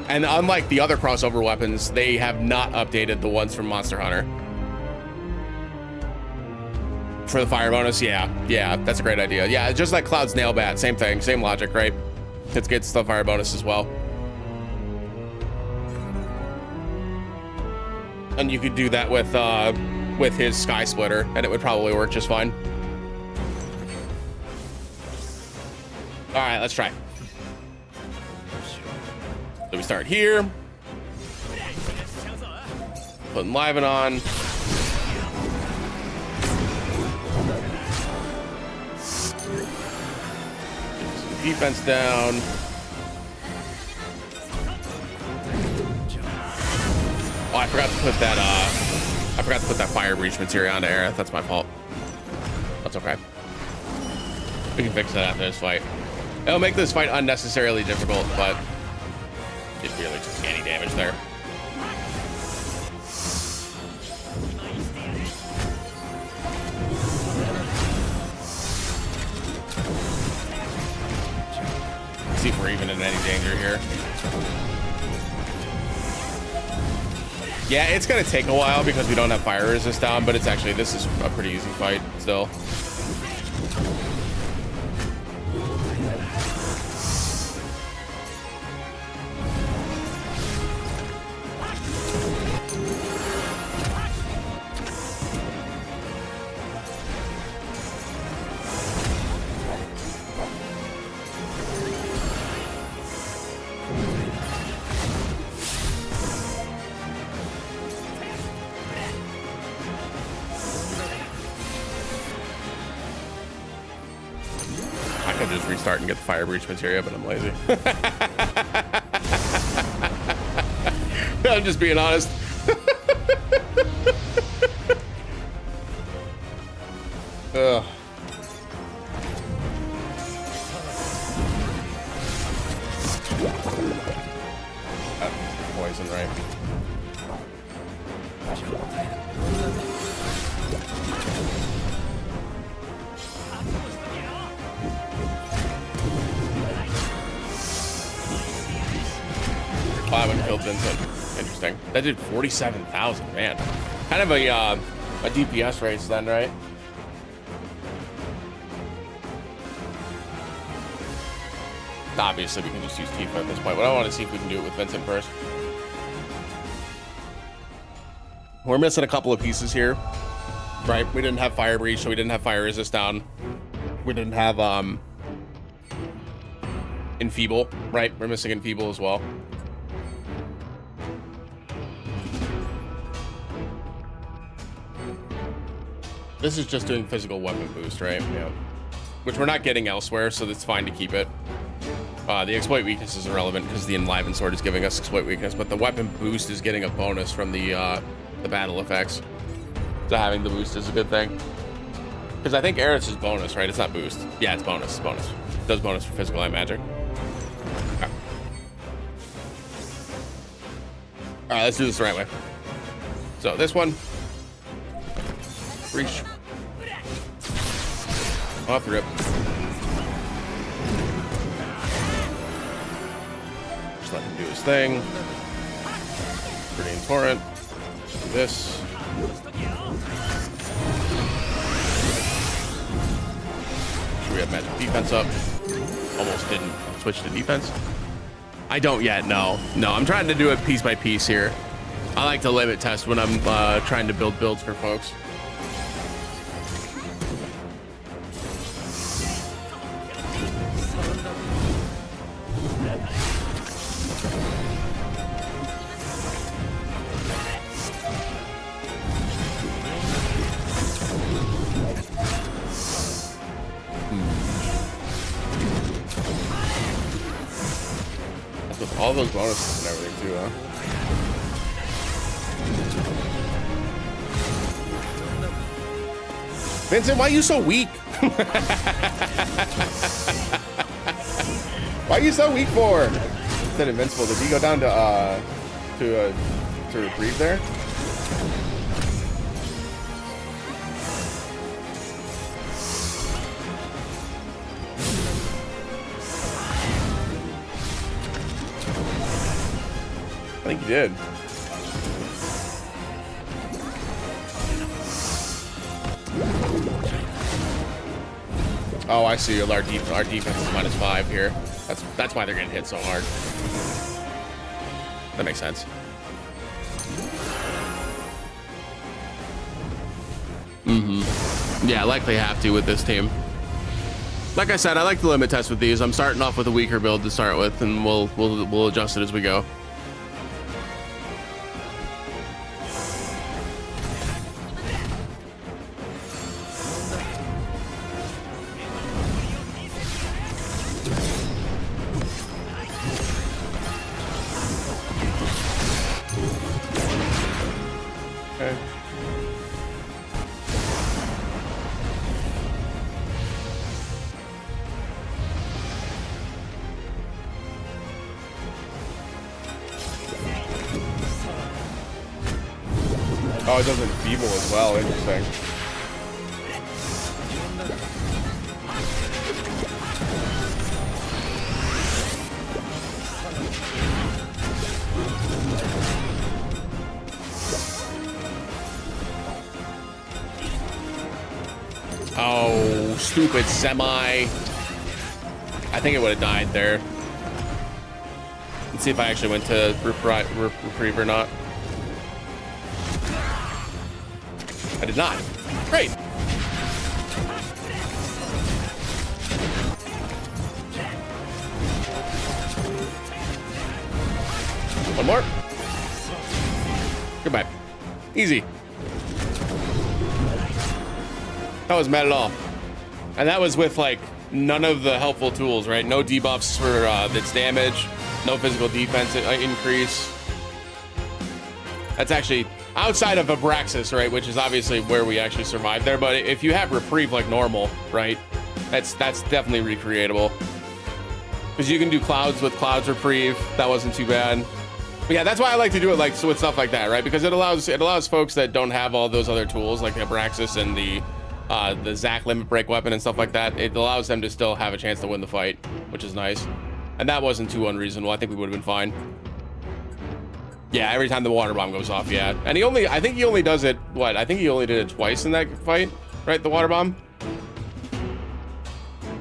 And unlike the other crossover weapons, they have not updated the ones from Monster Hunter. For the fire bonus, yeah, that's a great idea. Yeah, just like Cloud's Nail Bat, same thing, same logic, right? It gets the fire bonus as well. And you could do that with his Sky Splitter, and it would probably work just fine. All right, let's try. So we start here. putting Liven on. Defense down. Oh, I forgot to put that fire breach material onto Aerith. That's my fault. That's okay. We can fix that after this fight. It'll make this fight unnecessarily difficult, but it really took any damage there. See if we're even in any danger here. Yeah, it's gonna take a while because we don't have fire resist down, but this is a pretty easy fight still. Restart and get the fire breach materia, but I'm lazy. I'm just being honest. Ugh. That's poison, right? I haven't killed Vincent. Interesting. That did 47,000, man. Kind of a DPS race then, right? Obviously, we can just use Tifa at this point, but I want to see if we can do it with Vincent first. We're missing a couple of pieces here, right? We didn't have Fire Breach, so we didn't have Fire Resist down. We didn't have Enfeeble, right? We're missing Enfeeble as well. This is just doing physical weapon boost, right? Yeah. Which we're not getting elsewhere, so it's fine to keep it. The exploit weakness is irrelevant because the enlivened sword is giving us exploit weakness, but the weapon boost is getting a bonus from the battle effects. So having the boost is a good thing. Because I think Aerith's is bonus, right? It's not boost. Yeah, it's bonus. It's bonus. It does bonus for physical and magic. Okay. All right, let's do this the right way. So this one. Reach. Off the rip. Just let him do his thing. Grenade torrent. Do this. We have magic defense up. Almost didn't switch to defense. I don't yet, no. No, I'm trying to do it piece by piece here. I like to limit test when I'm trying to build builds for folks. All those bonuses and everything too, huh? Vincent, why are you so weak? Why are you so weak for? Instead invincible. Did he go down to reprieve there? I think he did. Oh, I see. Our defense is -5 here. That's why they're getting hit so hard. That makes sense. Yeah, likely have to with this team. Like I said, I like to limit test with these. I'm starting off with a weaker build to start with, and we'll adjust it as we go. Oh, it does enfeeble as well. Interesting. Oh, stupid semi. I think it would have died there. Let's see if I actually went to reprieve or not. I did not. Great. One more. Goodbye. Easy. That was mad at all. And that was with like none of the helpful tools, right? No debuffs for its damage, no physical defense increase. That's actually outside of Abraxas, right? Which is obviously where we actually survived there. But if you have reprieve like normal, right? That's definitely recreatable. Because you can do clouds with clouds reprieve. That wasn't too bad. But yeah, that's why I like to do it like so with stuff like that, right? Because it allows folks that don't have all those other tools like the Abraxas and the Zac limit break weapon and stuff like that. It allows them to still have a chance to win the fight, which is nice. And that wasn't too unreasonable. I think we would have been fine. Yeah, every time the water bomb goes off, yeah. And I think he only does it, what? I think he only did it twice in that fight, right? The water bomb?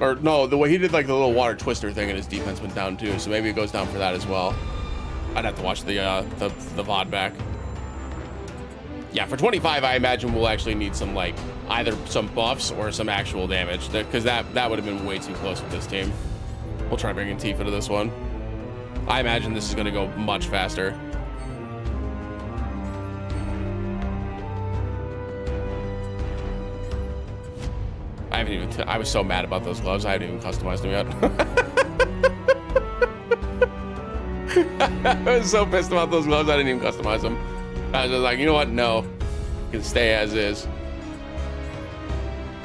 Or no, the way he did like the little water twister thing and his defense went down too. So maybe it goes down for that as well. I'd have to watch the VOD back. Yeah, for 25, I imagine we'll actually need some like either some buffs or some actual damage because that would have been way too close with this team. We'll try bringing Tifa to this one. I imagine this is going to go much faster. I was so mad about those gloves. I haven't even customized them yet. I was so pissed about those gloves. I didn't even customize them. I was just like, you know what? No, you can stay as is.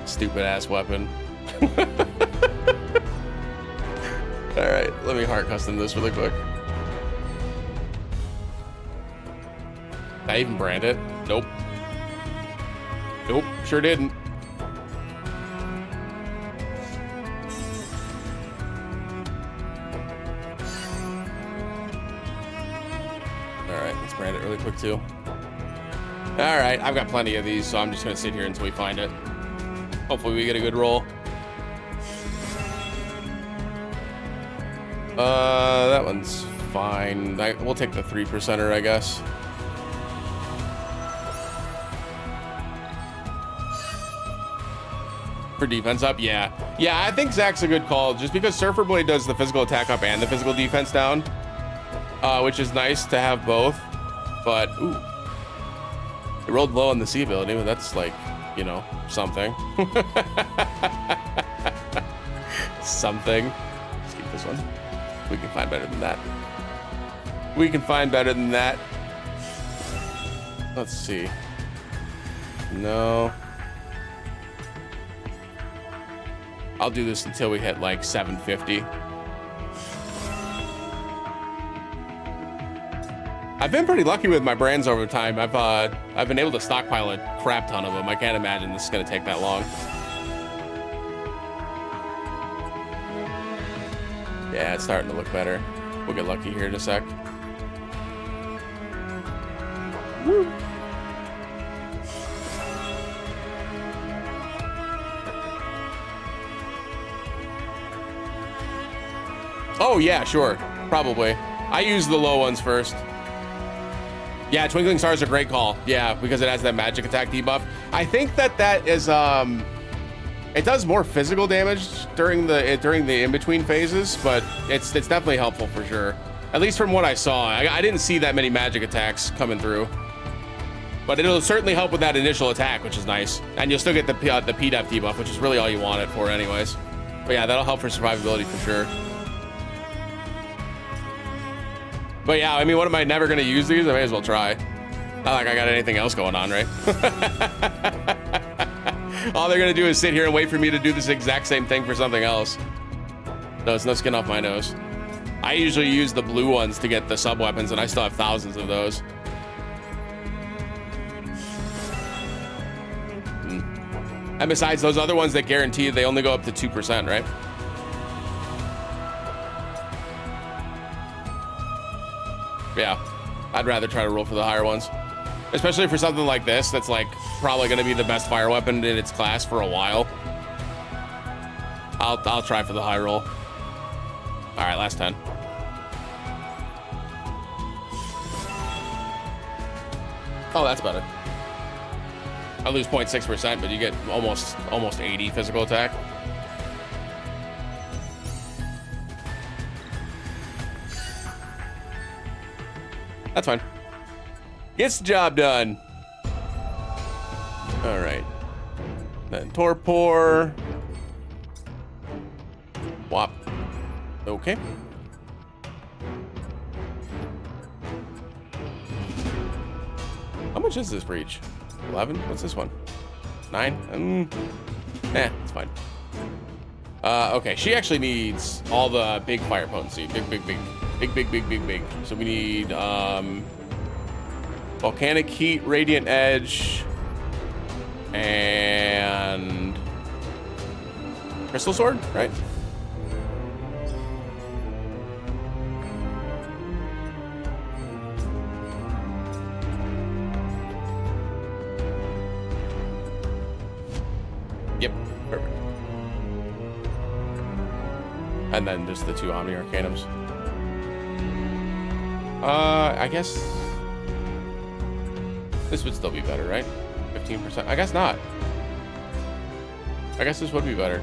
Stupid ass weapon. All right, let me hard custom this really quick. Did I even brand it? Nope. Nope, sure didn't. Brand it really quick too. All right, I've got plenty of these, so I'm just gonna sit here until we find it. Hopefully we get a good roll. That one's fine. We'll take the 3%er, I guess. For defense up, yeah. Yeah, I think Zac's a good call, just because Surfer Blade does the physical attack up and the physical defense down, which is nice to have both. But, ooh, it rolled low on the C ability, but that's like, you know, something. Something. Let's keep this one. We can find better than that. We can find better than that. Let's see. No. I'll do this until we hit like 750. I've been pretty lucky with my brands over time. I've been able to stockpile a crap ton of them. I can't imagine this is gonna take that long. Yeah, it's starting to look better. We'll get lucky here in a sec. Woo. Oh yeah, sure, probably. I use the low ones first. Yeah, Twinkling Star is a great call. Yeah, because it has that magic attack debuff. I think that is it does more physical damage during the in-between phases, but it's definitely helpful for sure. At least from what I saw. I didn't see that many magic attacks coming through. But it'll certainly help with that initial attack, which is nice. And you'll still get the PDEF debuff, which is really all you want it for anyways. But yeah, that'll help for survivability for sure. But yeah, I mean, what am I never gonna use these? I may as well try. Not like I got anything else going on, right? All they're gonna do is sit here and wait for me to do this exact same thing for something else. No, it's no skin off my nose. I usually use the blue ones to get the sub weapons, and I still have thousands of those. fighting. And besides, those other ones that guarantee they only go up to 2%, right? Yeah, I'd rather try to roll for the higher ones. Especially for something like this, that's like probably gonna be the best fire weapon in its class for a while. I'll try for the high roll. All right, last 10. Oh, that's better. I lose 0.6%, but you get almost 80 physical attack. That's fine. Gets the job done. All right. Then torpor. Wop. Okay. How much is this breach? 11? What's this one? 9? It's fine. Okay, she actually needs all the big fire potency. Big. So we need volcanic heat, radiant edge, and crystal sword, right? Yep, perfect. And then just the 2 Omni Arcanums. I guess this would still be better, right? 15%. I guess not. I guess this would be better.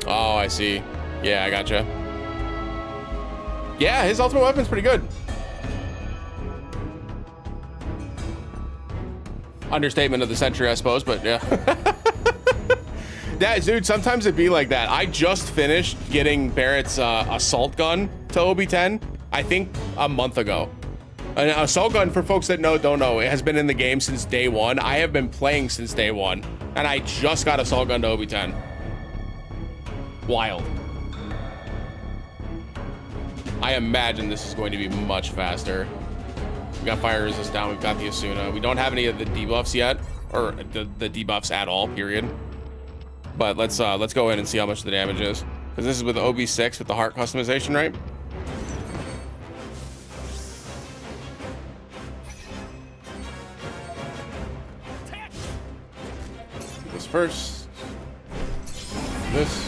Oh, I see. Yeah, I gotcha. Yeah, his ultimate weapon's pretty good. Understatement of the century, I suppose, but yeah. Yeah, dude, sometimes it'd be like that. I just finished getting Barrett's assault gun to OB10, I think a month ago. An assault gun, for folks that don't know, it has been in the game since day 1. I have been playing since day 1, and I just got assault gun to OB10. Wild. I imagine this is going to be much faster. We got fire resist down. We've got the Asuna. We don't have any of the debuffs yet, or the debuffs at all. Period. But let's go in and see how much the damage is, because this is with the OB6 with the heart customization, right? This first. This.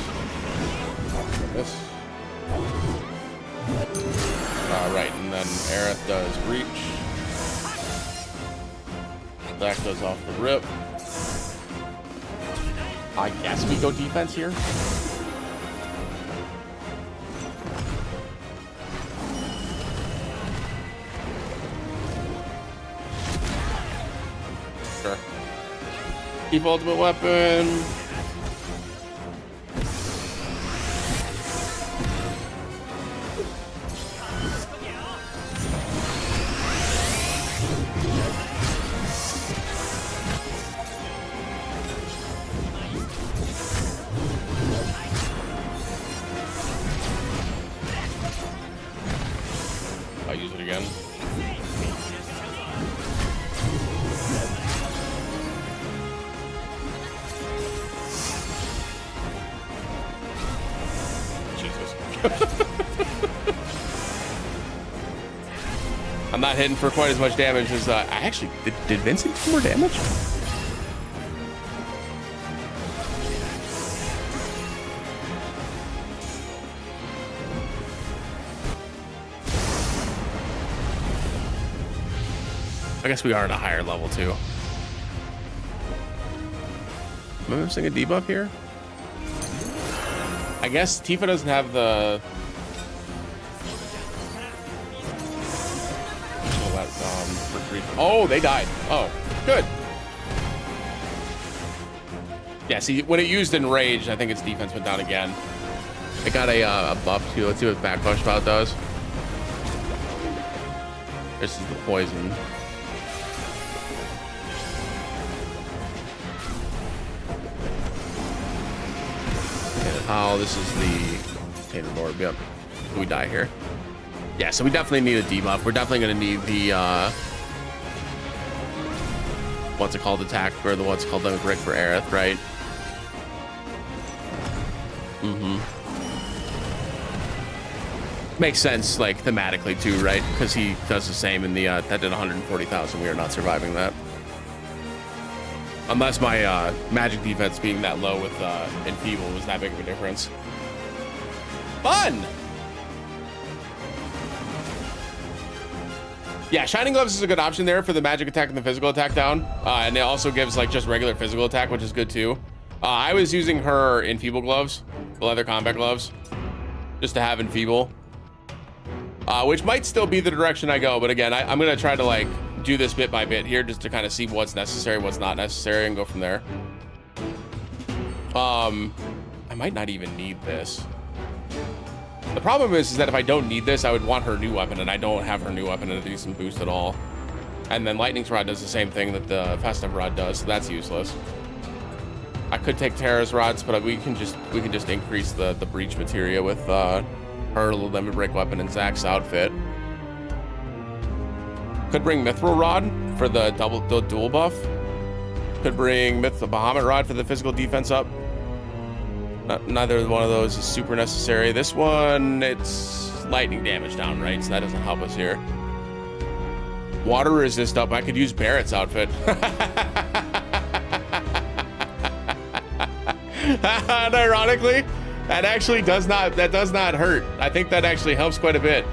Right, and then Aerith does reach. That goes off the rip. I guess we go defense here. Sure. Keep ultimate weapon. I'm not hitting for quite as much damage as I actually did Vincent do more damage? I guess we are at a higher level too. Am I missing a debuff here? I guess Tifa doesn't have the oh, they died. Oh, good. Yeah, see, when it used Enraged, I think its defense went down again. It got a buff too. Let's see what back push spout does. This is the poison. Oh, this is the Tainted Orb. Yep. We die here. Yeah, so we definitely need a debuff. We're definitely going to need the, what's it called, attack, or the what's called the brick for Aerith, right? Makes sense, like, thematically, too, right? Because he does the same in the, that did 140,000. We are not surviving that. Unless my magic defense being that low with Enfeeble was that big of a difference. Fun! Yeah, Shining Gloves is a good option there for the magic attack and the physical attack down. And it also gives, like, just regular physical attack, which is good, too. I was using her Enfeeble gloves, the leather combat gloves, just to have Enfeeble. Which might still be the direction I go, but again, I'm gonna try to like do this bit by bit here just to kind of see what's necessary, what's not necessary, and go from there. I might not even need this. The problem is that if I don't need this, I would want her new weapon, and I don't have her new weapon at a decent boost at all. And then Lightning's Rod does the same thing that the Festive Rod does, so that's useless. I could take Terra's Rods, but we can just increase the breach materia with her limit break weapon and Zach's outfit. Could bring Mithril Rod for the dual buff. Could bring the Bahamut Rod for the physical defense up. Neither one of those is super necessary. This one, it's lightning damage down, right? So that doesn't help us here. Water resist up. I could use Barrett's outfit. And ironically, that actually does not hurt. I think that actually helps quite a bit.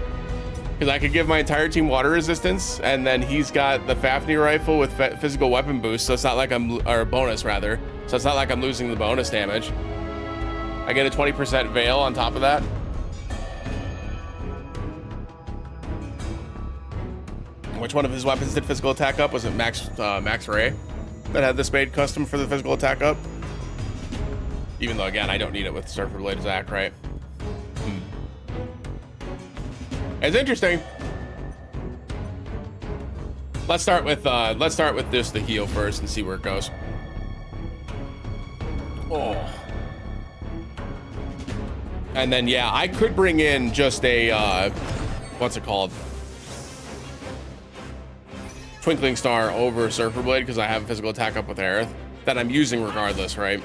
Because I could give my entire team water resistance, and then he's got the Fafnir rifle with physical weapon boost, so it's not like or bonus rather. So it's not like I'm losing the bonus damage. I get a 20% veil on top of that. Which one of his weapons did physical attack up? Was it Max Ray that had the Spade custom for the physical attack up? Even though, again, I don't need it with Surfer Blade Zach, right? It's interesting. Let's start with just the heal first and see where it goes. Oh. And then yeah, I could bring in just a what's it called? Twinkling Star over Surfer Blade because I have a physical attack up with Aerith that I'm using regardless, right?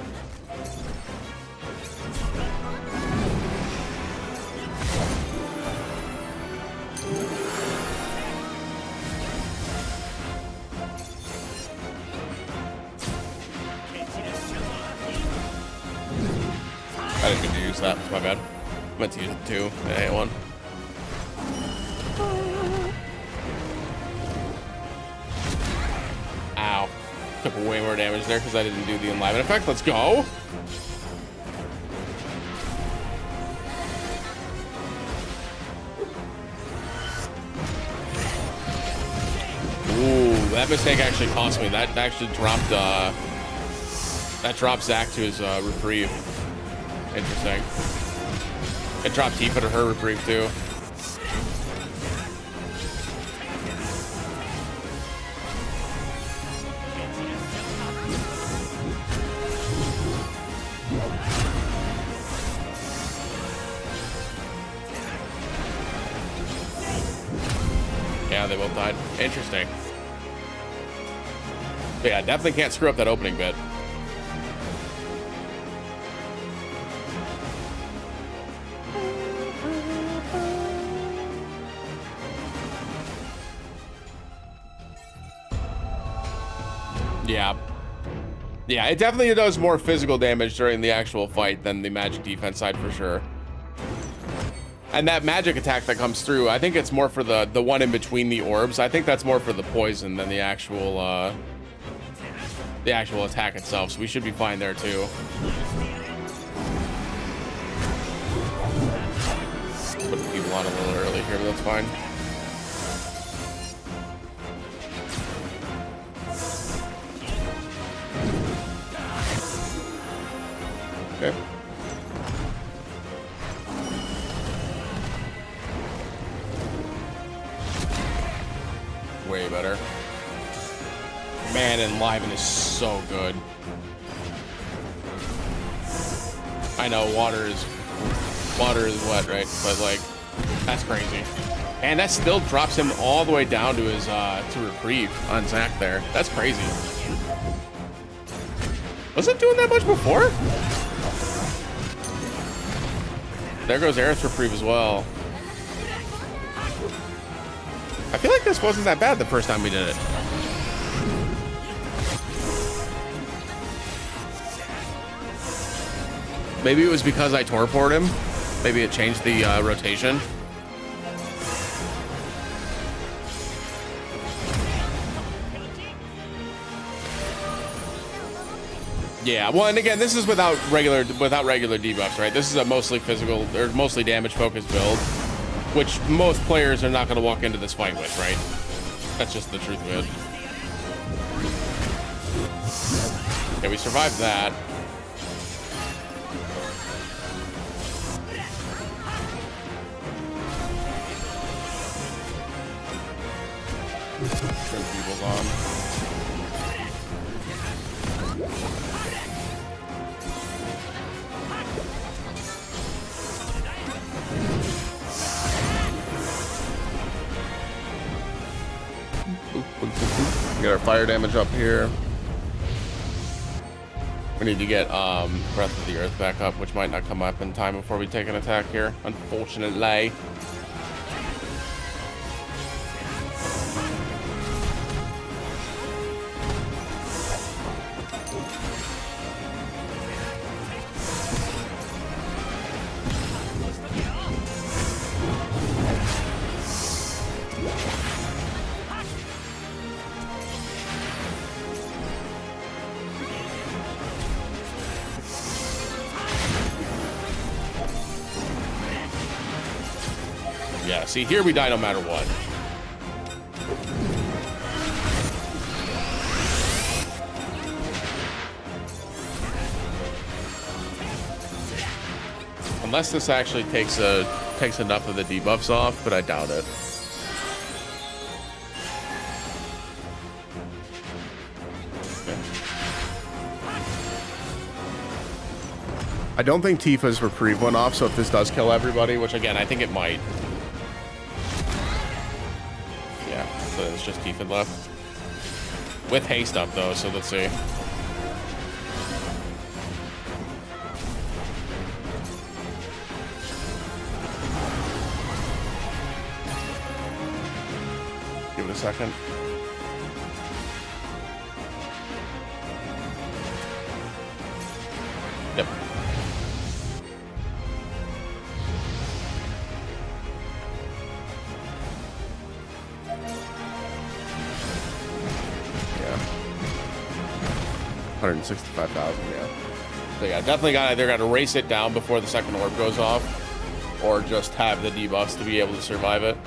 I didn't mean to use that. My bad. I meant to use it too. I hit one. Ow. Took way more damage there because I didn't do the enliven effect. Let's go. Ooh, that mistake actually cost me. That actually dropped Zach to his reprieve. Interesting. It dropped Tifa to her reprieve too. Yeah, they both died. Interesting. But yeah, definitely can't screw up that opening bit. Yeah, it definitely does more physical damage during the actual fight than the magic defense side for sure. And that magic attack that comes through, I think it's more for the one in between the orbs. I think that's more for the poison than the actual attack itself. So we should be fine there too. Put people on a little early here, but that's fine. Okay. Way better. Man, Enliven is so good. I know water is wet, right? But like, that's crazy. And that still drops him all the way down to his to reprieve on Zach there. That's crazy. Was it doing that much before? There goes Aerith's reprieve as well. I feel like this wasn't that bad the first time we did it. Maybe it was because I torpored him. Maybe it changed the rotation. Yeah, well, and again, this is without regular debuffs, right? This is a mostly physical or mostly damage focused build, which most players are not going to walk into this fight with, right? That's just the truth of it. Okay, we survived that. Turn people's on. Get our fire damage up here. We need to get Breath of the Earth back up, which might not come up in time before we take an attack here, unfortunately. Yeah, see, here we die no matter what. Unless this actually takes enough of the debuffs off, but I doubt it. Okay. I don't think Tifa's reprieve went off, so if this does kill everybody, which again, I think it might. So it's just Tifa left. With haste up though, so let's see. Give it a second. Yep. Yeah. 165,000, yeah. So yeah, definitely got either got to race it down before the second orb goes off, or just have the debuffs to be able to survive it.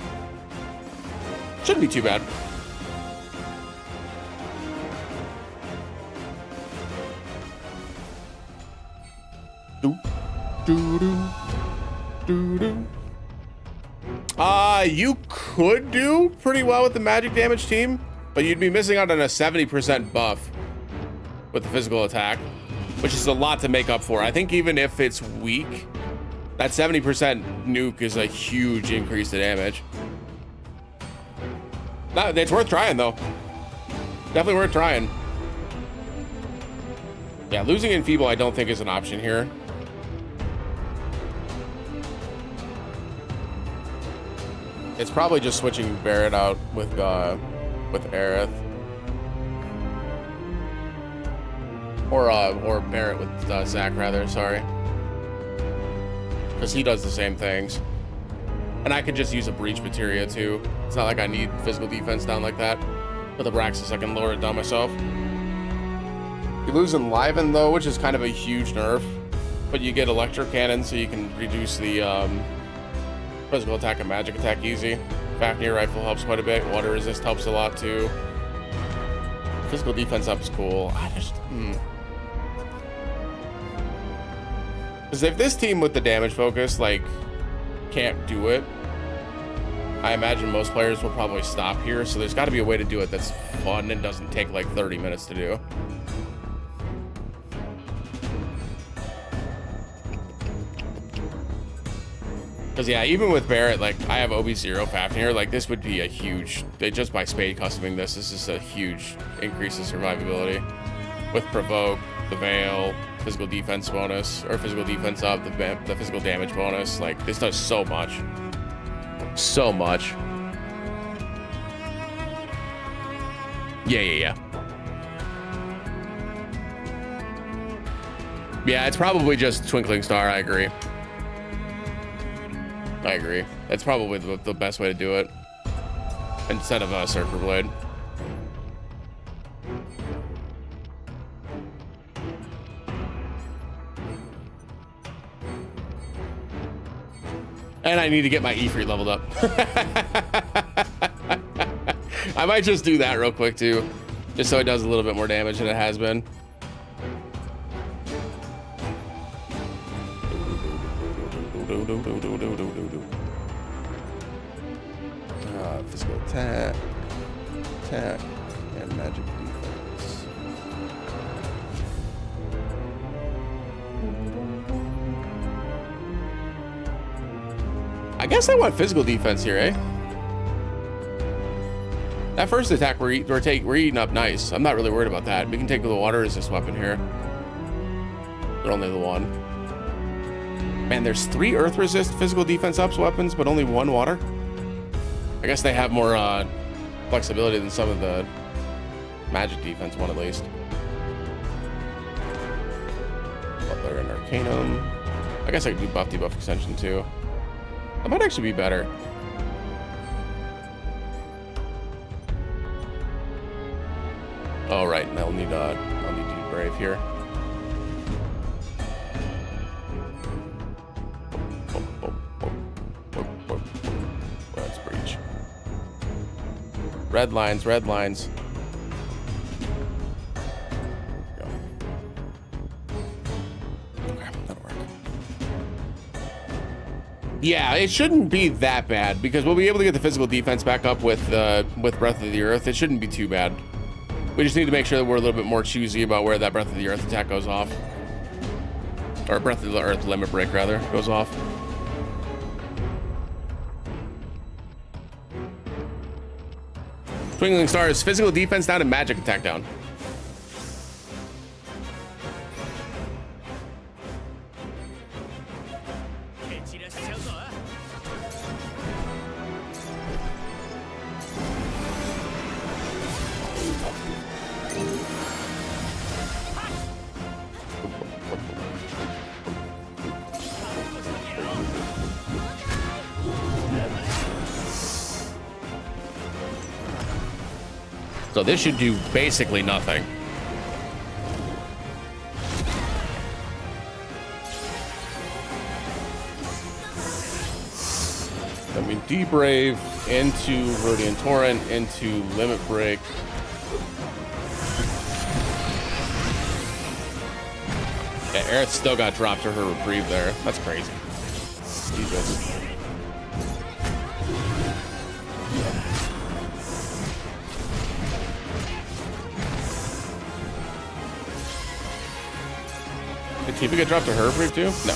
Shouldn't be too bad. You could do pretty well with the magic damage team, but you'd be missing out on a 70% buff with the physical attack, which is a lot to make up for. I think even if it's weak, that 70% nuke is a huge increase to damage. It's worth trying though. Definitely worth trying. Yeah, losing Enfeeble I don't think is an option here. It's probably just switching Barret out with Aerith. Or Barret with Zach rather, sorry. Because he does the same things. And I could just use a Breach Materia too. It's not like I need physical defense down like that. With Abraxas, I can lower it down myself. You lose Enliven though, which is kind of a huge nerf. But you get Electro Cannon, so you can reduce the physical attack and magic attack easy. Fafnir Rifle helps quite a bit. Water Resist helps a lot too. Physical defense up is cool. I just... Because if this team with the damage focus, like, can't do it, I imagine most players will probably stop here, so there's got to be a way to do it that's fun and doesn't take like 30 minutes to do. Because yeah, even with Barret, like I have OB0 Fafnir, like this would be a huge, just by Spade customing this is a huge increase in survivability. With Provoke, the Veil, physical defense bonus, or physical defense up, the physical damage bonus, like this does so much. So much. Yeah. Yeah, it's probably just Twinkling Star, I agree. That's probably the best way to do it. Instead of a Surfer Blade. And I need to get my E3 leveled up. I might just do that real quick too. Just so it does a little bit more damage than it has been. Physical attack, and magic defense. I guess I want physical defense here, eh? That first attack we're eating up nice. I'm not really worried about that. We can take the water resist weapon here. But only the one. Man, there's 3 earth resist physical defense ups weapons, but only 1 water. I guess they have more flexibility than some of the magic defense one at least. Butler and Arcanum. I guess I could do buff debuff extension too. That might actually be better. Oh right, and I'll need to brave here. That's breach. Red lines. Go. Okay, that'll work. Yeah, it shouldn't be that bad because we'll be able to get the physical defense back up with Breath of the Earth. It shouldn't be too bad. We just need to make sure that we're a little bit more choosy about where that Breath of the Earth attack goes off. Or Breath of the Earth limit break, rather, goes off. Twinkling Stars, physical defense down and magic attack down. So this should do basically nothing. Then we debrave into Viridian Torrent, into Limit Break. Yeah, Aerith still got dropped to her reprieve there. That's crazy. Jesus. Did Tifa get dropped to her reprieve too? No.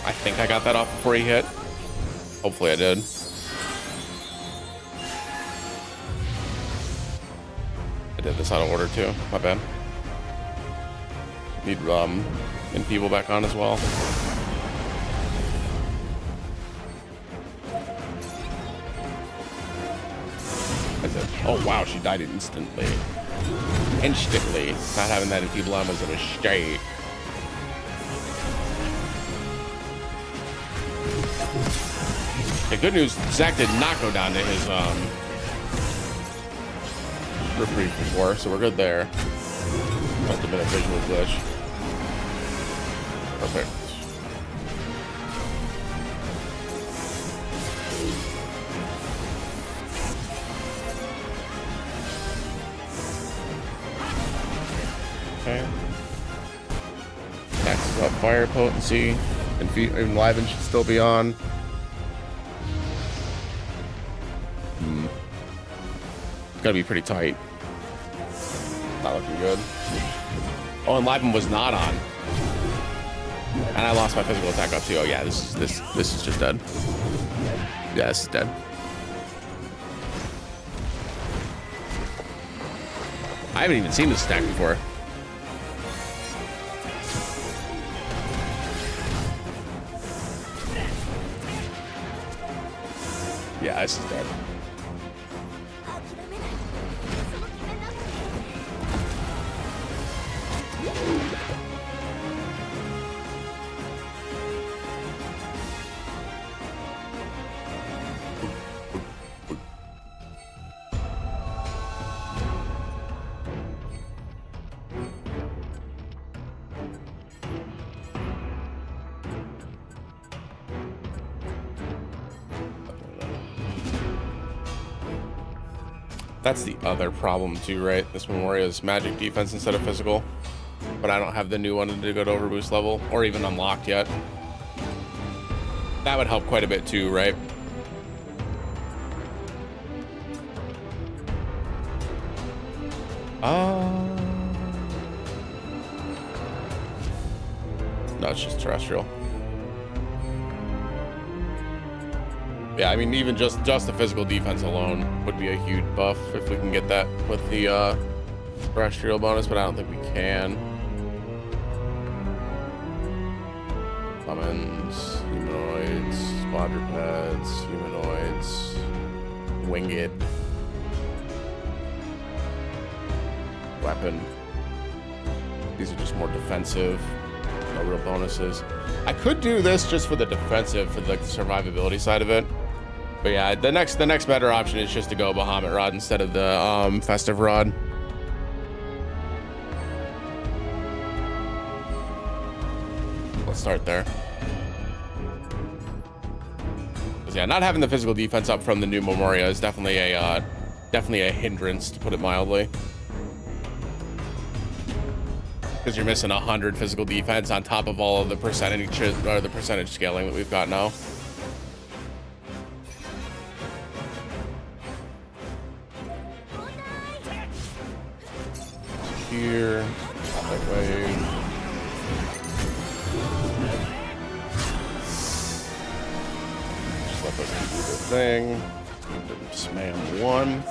I think I got that off before he hit. Hopefully I did. I did this out of order too. My bad. Need Enfeeble back on as well. That's it. Oh wow, she died instantly. Instantly. Not having that Enfeeble on was a mistake. The good news, Zach did not go down to his reprieve before, so we're good there. Must have been a visual glitch. Perfect. Okay. Maxes up fire potency. Enliven should still be on. Gotta be pretty tight. Not looking good. Oh, Enliven was not on. And I lost my physical attack up too. Oh yeah, this is just dead. Yeah, this is dead. I haven't even seen this stack before. Yeah, this is dead. That's the other problem too, right? This Memoria is magic defense instead of physical, but I don't have the new one to go to overboost level or even unlocked yet. That would help quite a bit too, right? No, it's just terrestrial. Yeah, I mean, even just the physical defense alone would be a huge buff if we can get that with the terrestrial bonus, but I don't think we can. Summons, humanoids, quadrupeds, humanoids, winged, weapon. These are just more defensive, no real bonuses. I could do this just for the defensive, for like the survivability side of it. But yeah, the next better option is just to go Bahamut Rod instead of the Festive Rod. Let's start there. Because yeah, not having the physical defense up from the new Memoria is definitely a hindrance, to put it mildly. Because you're missing 100 physical defense on top of all of the percentage scaling that we've got now. Here, that way. Just let us do the thing. Spam one.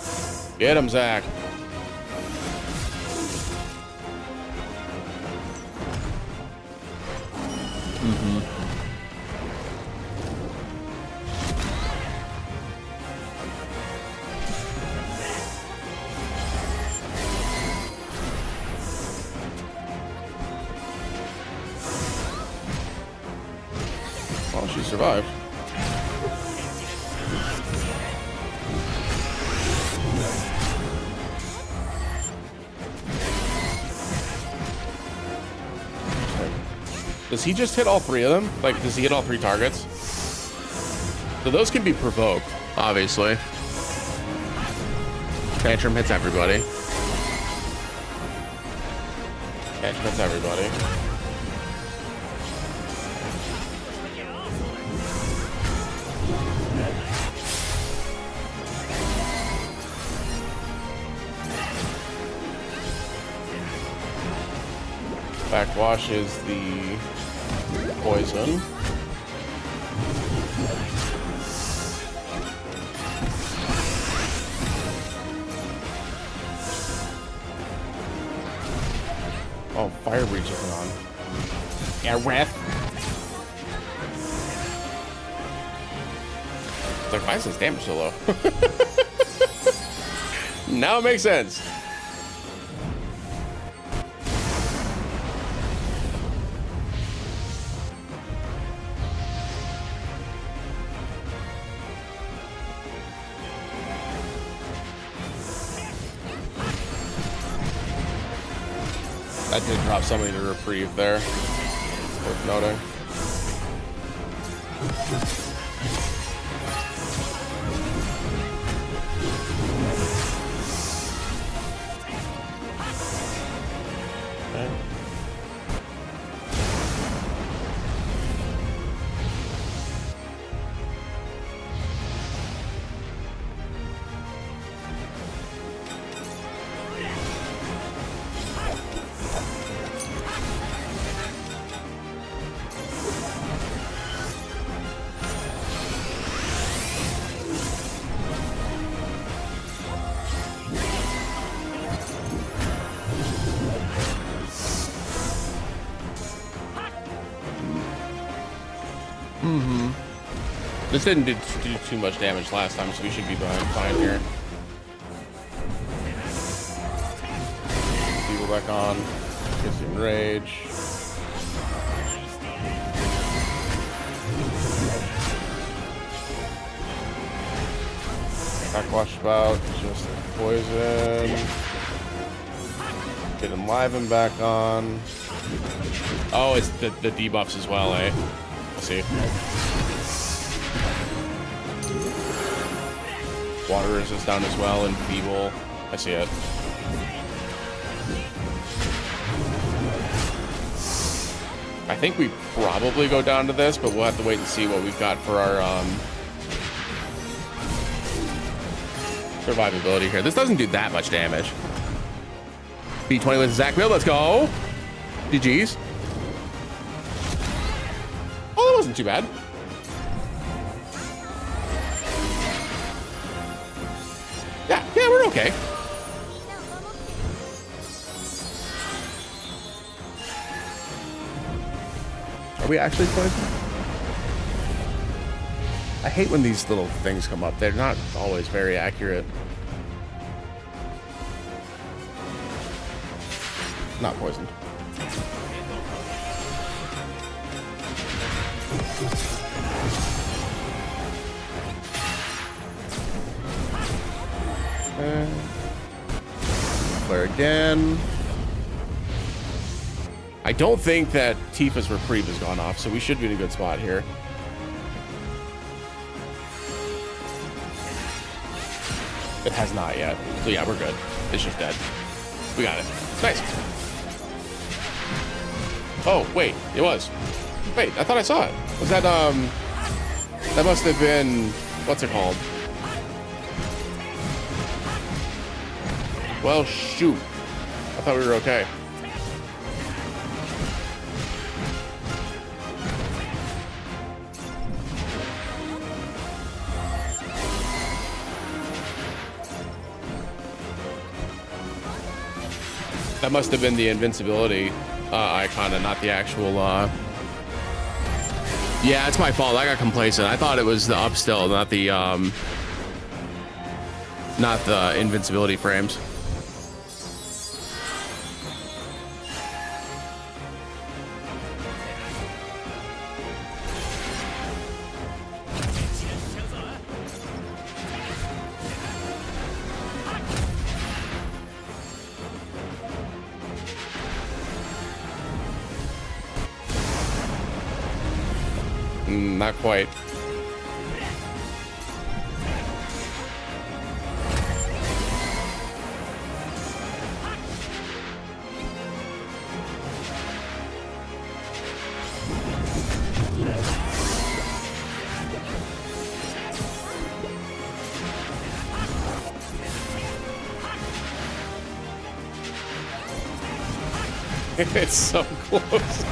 Get him, Zach. Oh, she survived. Does he just hit all three of them? Like, does he hit all three targets? So those can be provoked, obviously. Tantrum hits everybody. Tantrum hits everybody. Backwash is the poison. Oh, fire breach isn't on. Yeah, ref. It's like, why is his damage so low? Now it makes sense. That did drop somebody to reprieve there. Worth noting. Okay. This didn't do too much damage last time, so we should be fine here. People back on. Get some rage. Backwash spout, just poison. Get Enliven back on. Oh, it's the debuffs as well, eh? Let's see. Water resist down as well, and feeble. I see it. I think we probably go down to this, but we'll have to wait and see what we've got for our survivability here. This doesn't do that much damage. B20 with Zach Mill, let's go. GG's. Oh, that wasn't too bad. Yeah, we're okay. Are we actually poisoned? I hate when these little things come up. They're not always very accurate. Not poisoned. Flare again. I don't think that Tifa's reprieve has gone off, so we should be in a good spot here. It has not yet. So yeah, we're good. It's just dead. We got it. Nice. Oh, wait, it was. Wait, I thought I saw it. Was that, that must have been, what's it called? Well, shoot. I thought we were okay. That must have been the invincibility icon and not the actual, Yeah, it's my fault. I got complacent. I thought it was the up still, not the invincibility frames. Not quite. It's so close.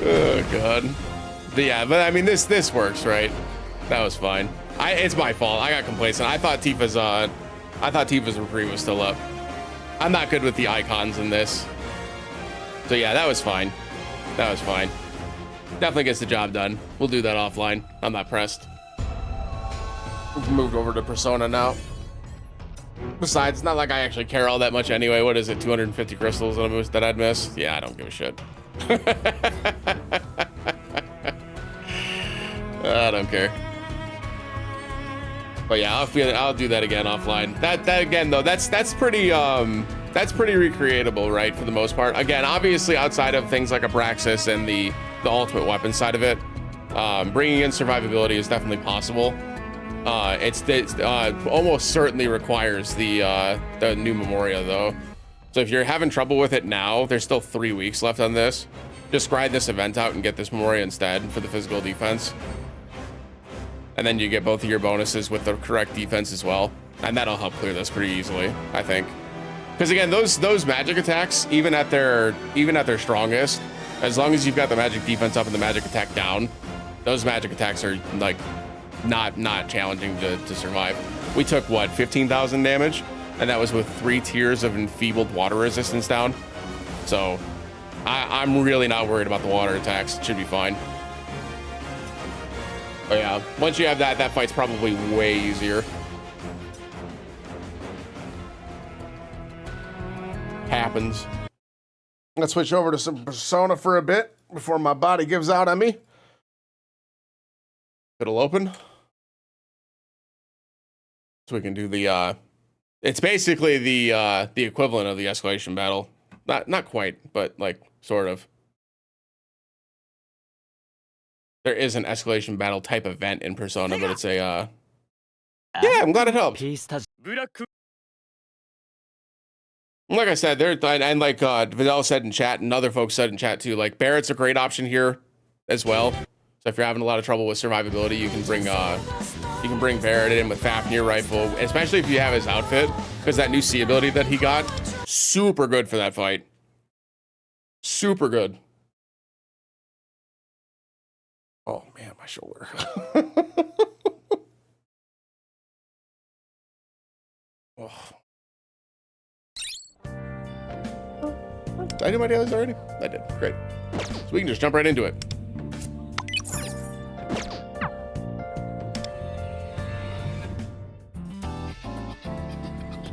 Oh god. But yeah, but I mean this works, right? That was fine. It's my fault. I got complacent. I thought Tifa's reprieve was still up. I'm not good with the icons in this. So yeah, that was fine. That was fine. Definitely gets the job done. We'll do that offline. I'm not pressed. We've moved over to Persona now. Besides, it's not like I actually care all that much anyway. What is it, 250 crystals that I'd miss? Yeah, I don't give a shit. I don't care. But yeah, I'll do that again offline. That again though, that's pretty that's pretty recreatable, right? For the most part. Again, obviously outside of things like Abraxas and the ultimate weapon side of it, bringing in survivability is definitely possible. It's almost certainly requires the new Memoria though. So if you're having trouble with it now, there's still 3 weeks left on this. Just grind this event out and get this Memoria instead for the physical defense. And then you get both of your bonuses with the correct defense as well. And that'll help clear this pretty easily, I think. Because again, those magic attacks, even at their strongest, as long as you've got the magic defense up and the magic attack down, those magic attacks are like not challenging to survive. We took what, 15,000 damage, and that was with 3 tiers of enfeebled water resistance down. So I'm really not worried about the water attacks. It should be fine. But yeah, once you have that, that fight's probably way easier. Happens. Let's switch over to some Persona for a bit before my body gives out on me. It'll open. So we can do the it's basically the equivalent of the escalation battle. Not quite, but like sort of. There is an escalation battle type event in Persona, but it's a yeah, I'm glad it helped. Like I said, there and like Vidal said in chat and other folks said in chat too, like Barrett's a great option here as well. So if you're having a lot of trouble with survivability, you can bring Barrett in with Fafnir rifle, especially if you have his outfit, because that new C ability that he got, super good for that fight. Super good. Oh man, my shoulder. Oh. Did I do my dailies already? I did. Great. So we can just jump right into it.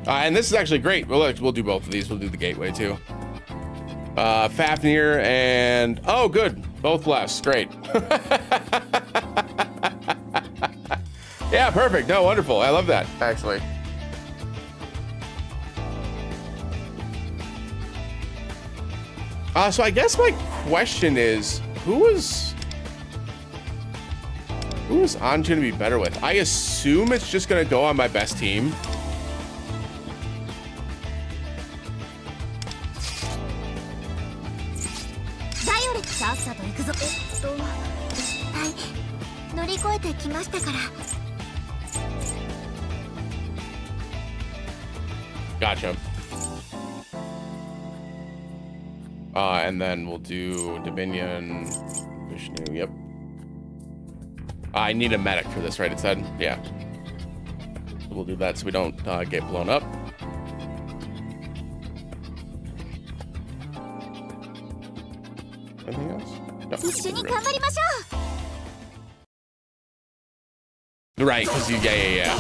And this is actually great. We'll do both of these. We'll do the gateway too. Fafnir and oh, good. Both blessed. Great. Yeah, perfect. No, wonderful. I love that actually. So I guess my question is, who was Anj gonna be better with? I assume it's just gonna go on my best team. Gotcha. And then we'll do Dominion, Vishnu, yep. I need a medic for this, right? It said, yeah. So we'll do that so we don't get blown up. Anything else? No. Right, because you, yeah.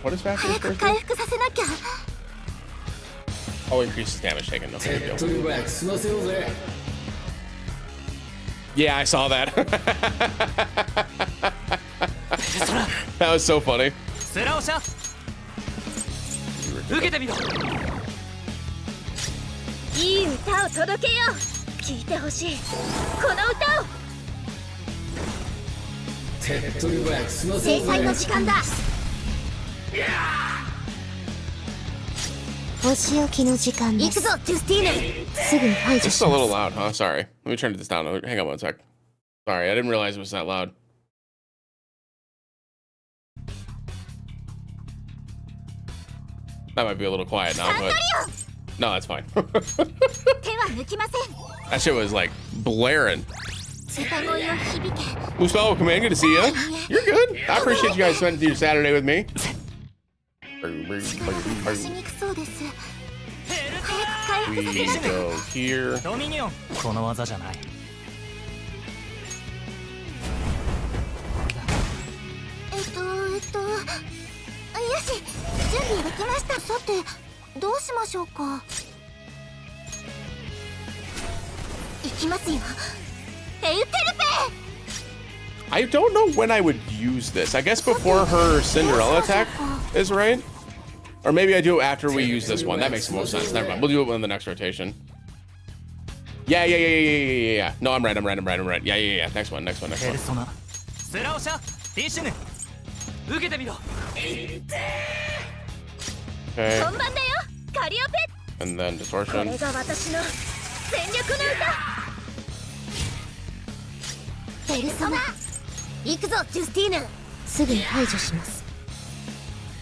What is Fafnir's first name? Oh, increases damage taken. No big deal. Yeah, I saw that. That was so funny. Just a little loud, huh? Sorry. Let me turn this down. Hang on one sec. Sorry, I didn't realize it was that loud. That might be a little quiet now, but no, that's fine. That shit was like blaring. Muspel, come in. Good to see you. You're good. I appreciate you guys spending your Saturday with me. We go here. I don't know when I would use this. I guess before her Cinderella attack is right. Or maybe I do it after we use this one. That makes the most sense. Never mind. We'll do it in the next rotation. Yeah. No, I'm right. Yeah. Next one. Okay. And then distortion.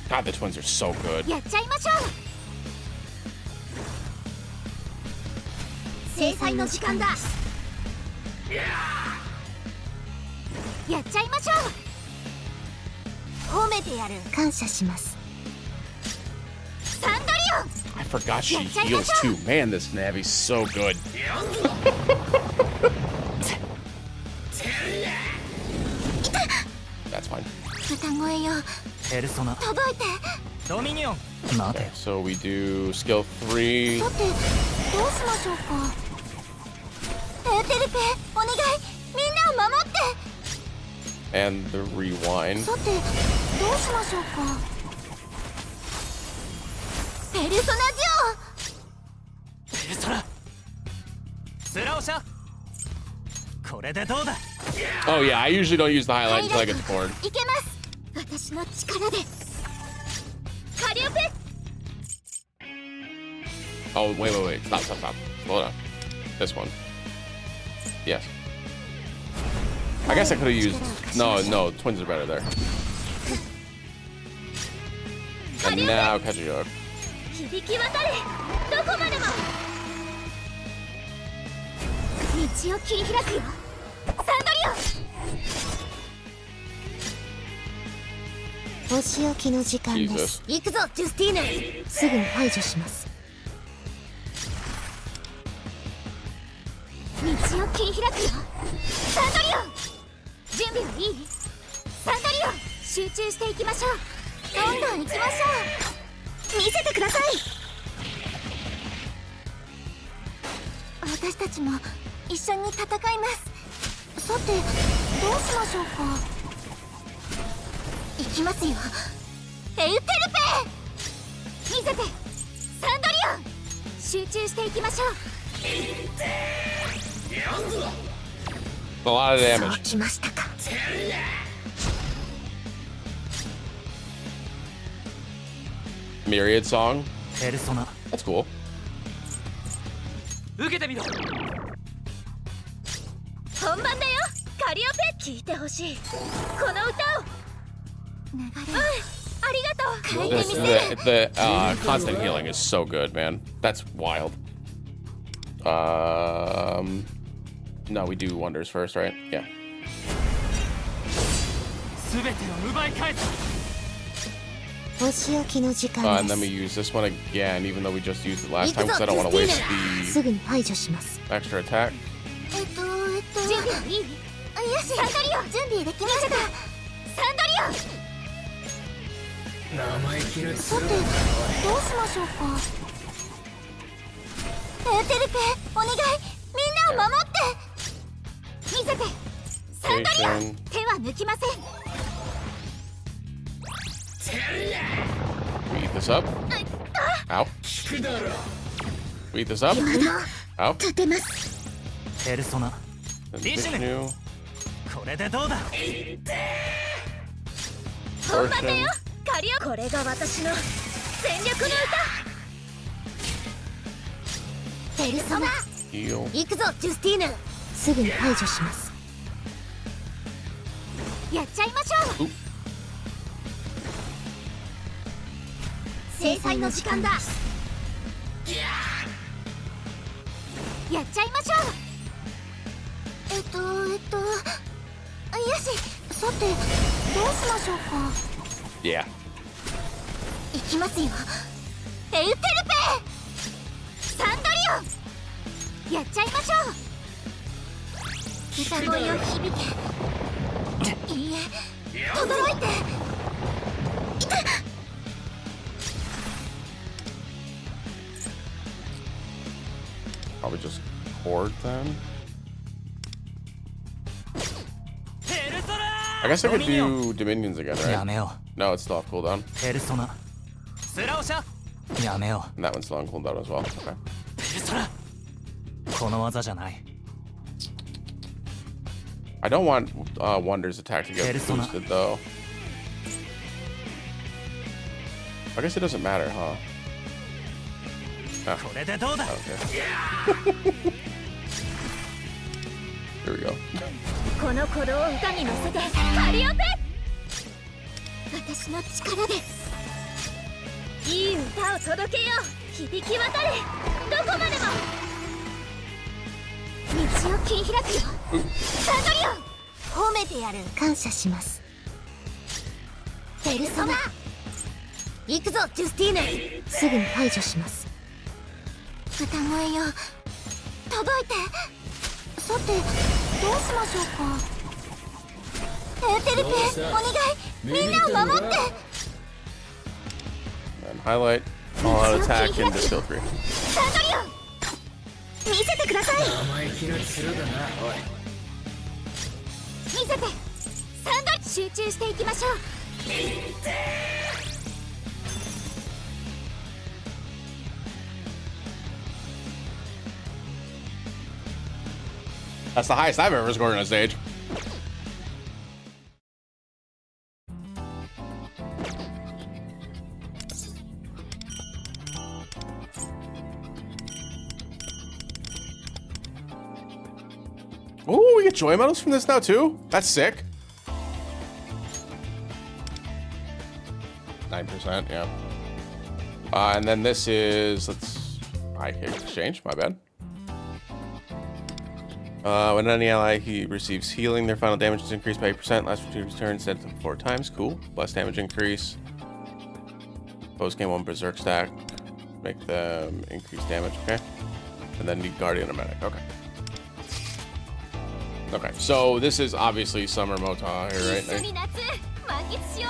God, the twins are so good. I forgot she heals too. Man, this Navi's so good. That's fine. Okay, so we do skill 3. And the rewind. Oh yeah, I usually don't use the highlight until I get to board. Oh, wait. Stop. Slow down. This one. Yes. I guess I could have used... No, twins are better there. And now catch a joke. Jesus. A lot of damage. Myriad song. That's cool. The constant healing is so good, man. That's wild. No, we do wonders first, right? Yeah. And then we use this one again, even though we just used it last time, because I don't want to waste the extra attack. We eat this up. Ow. We eat this up. Ow. Vishnu. Portion. Heal. Oop. Yeah. Probably just hoard them. I guess I could do Dominions again, right? No, it's still off cooldown. And that one's still on cooldown as well. Okay. I don't want Wonder's attack to get boosted though. I guess it doesn't matter, huh? Oh. Okay. Here we go. And highlight, all out attack, and skill 3. That's the highest I've ever scored on a stage. Oh, we get joy medals from this now too? That's sick. 9%, yeah. And then this is, I hit exchange, my bad. When any ally he receives healing, their final damage is increased by 8%. Last 2 turns, set to 4 times. Cool. Less damage increase. Post game 1 berserk stack. Make them increase damage. Okay. And then need guardian or medic. Okay. Okay. So this is obviously summer Mota here, right?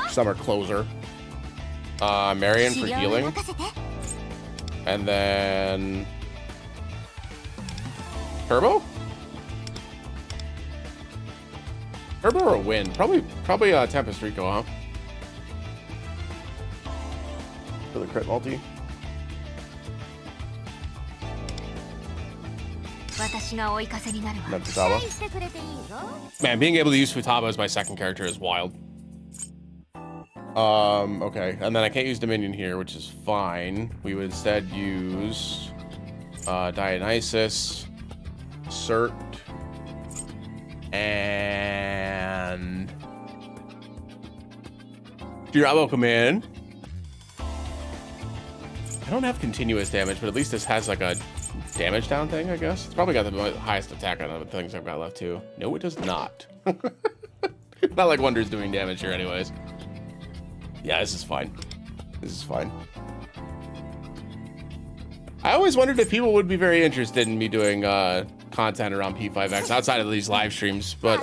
Summer closer. Marion for healing. And then Turbo? Turbo or Wind? Probably Tempest Rico, huh? For the crit multi. Man, being able to use Futaba as my second character is wild. Okay, and then I can't use Dominion here, which is fine. We would instead use Dionysus, Cert, and Diablo come in. I don't have continuous damage, but at least this has like a damage down thing, I guess. It's probably got the highest attack on the things I've got left too. No, it does not. Not like Wonder's doing damage here anyways. Yeah, this is fine. This is fine. I always wondered if people would be very interested in me doing content around P5X outside of these live streams, but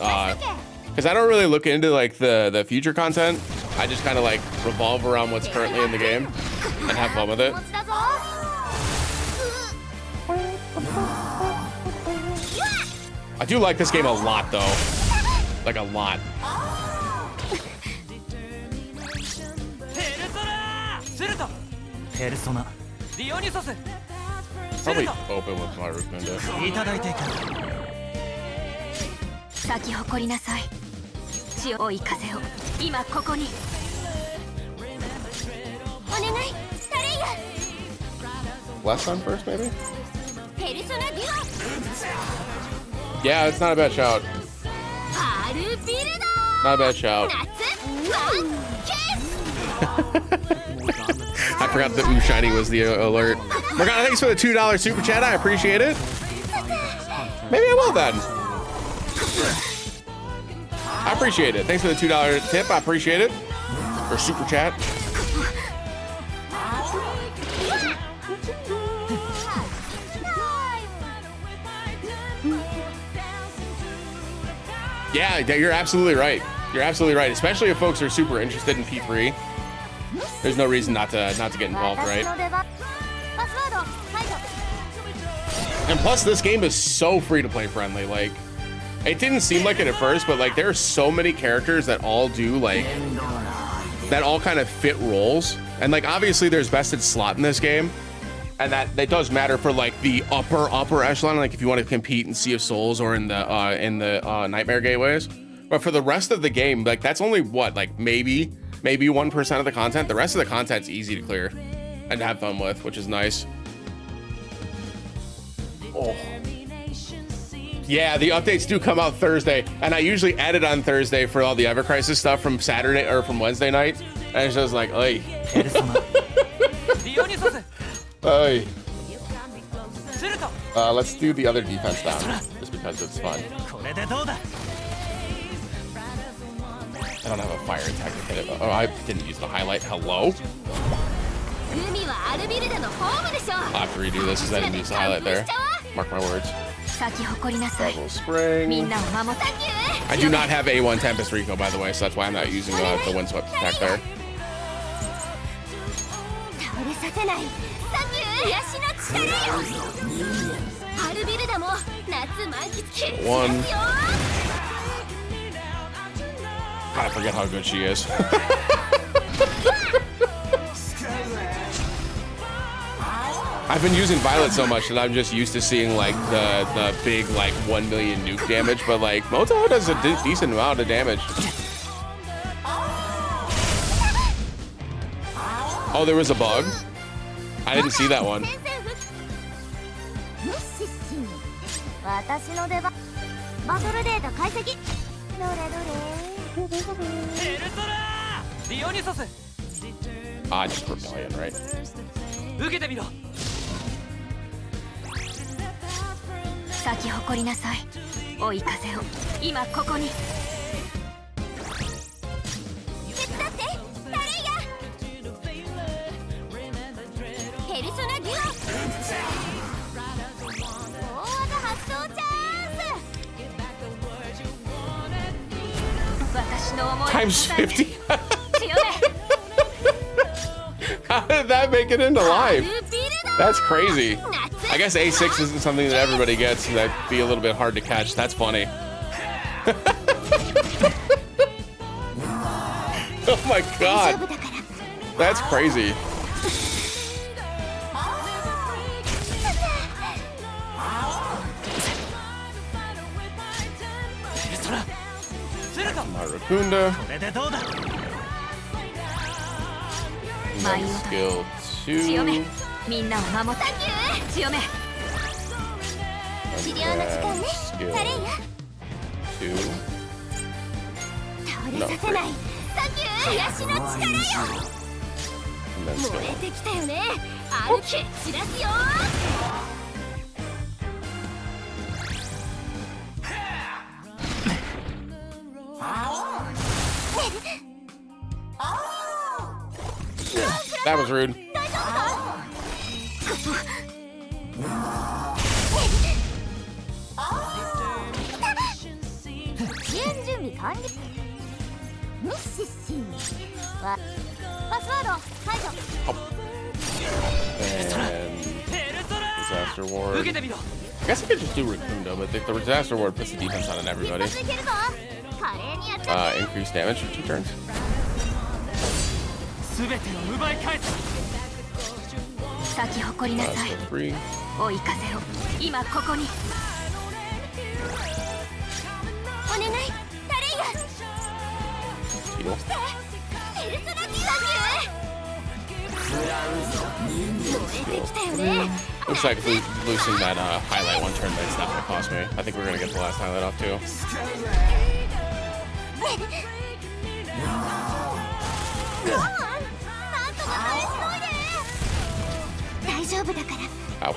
because I don't really look into like the future content. I just kind of like revolve around what's currently in the game and have fun with it. I do like this game a lot though, like a lot. Probably open with my Rukunda. Last time first, maybe? Yeah, it's not a bad shout. Not a bad shout. I forgot that Ooh Shiny was the alert. Morgana, thanks for the $2 super chat. I appreciate it. Maybe I will then. I appreciate it. Thanks for the $2 tip. I appreciate it. Or super chat. Yeah, you're absolutely right. You're absolutely right. Especially if folks are super interested in P3. There's no reason not to get involved, right? And plus, this game is so free to play friendly. Like, It didn't seem like it at first, but like there are so many characters that all do like that all kind of fit roles, and like obviously there's vested slot in this game, and that does matter for like the upper echelon, like if you want to compete in Sea of Souls or in the Nightmare Gateways. But for the rest of the game, like that's only what, like maybe 1% of the content. The rest of the content's easy to clear and have fun with, which is nice. Oh. Yeah, the updates do come out Thursday, and I usually edit on Thursday for all the Ever Crisis stuff from Saturday or from Wednesday night, and it's just like, oi. Oi. Let's do the other defense down, just because it's fun. I don't have a fire attack to hit it. Oh, I didn't use the highlight. Hello? I'll have to redo this because I didn't use the highlight there. Mark my words. Level Spring. I do not have A1 Tempest Rico, by the way, so that's why I'm not using the Windswept attack there. One. God, I forget how good she is. I've been using Violet so much that I'm just used to seeing like the big like 1 million nuke damage, but like Moto does a decent amount of damage. Oh, there was a bug? I didn't see that one. Ah, just Rebellion, right? 咲き誇りなさい。追い風を今ここに。手伝って、タレイヤ。ペルソナデュオ。大技発動チャンス。私の思い。Times 50. How did that make it into live? That's crazy. I guess A6 isn't something that everybody gets, so that'd be a little bit hard to catch. That's funny. Oh my god. That's crazy. Maracunda. Skill 2. みんなを守った強め治療の時間ねタレイヤ 2. 倒れさせないサキュー癒しの力よ燃えてきたよね歩け散らすよThat was rude. Disaster Ward. I guess I could just do Racunda, but the Disaster Ward puts the defense on everybody. Increased damage for 2 turns. That's 3. 追い風を今ここにお願いタレイヤ ペルソナデュオ Looks like losing that highlight 1 turn, that's not going to cost me. I think we're going to get the last highlight off too. Ow.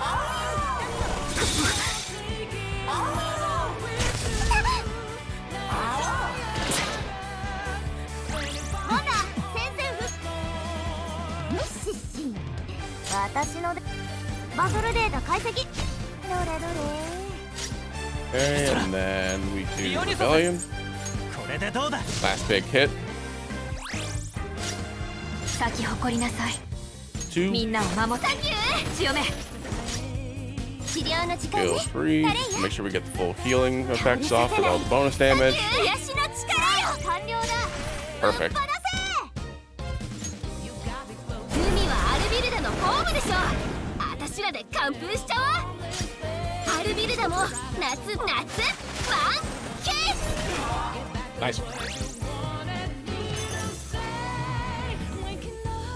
And then we do Rebellion. Last big hit. 咲き誇りなさい 2. みんなを守った強め治 Heal 3. Make sure we get the full healing effects off with all the bonus damage. Perfect. Nice.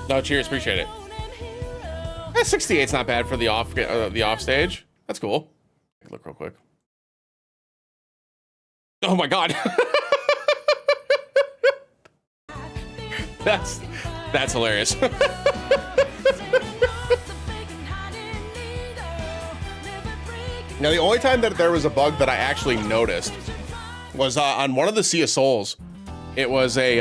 No, cheers, appreciate it. 68's not bad for the off stage. That's cool. Look real quick. Oh my god. that's hilarious. Now, the only time that there was a bug that I actually noticed was on one of the Sea of Souls. It was a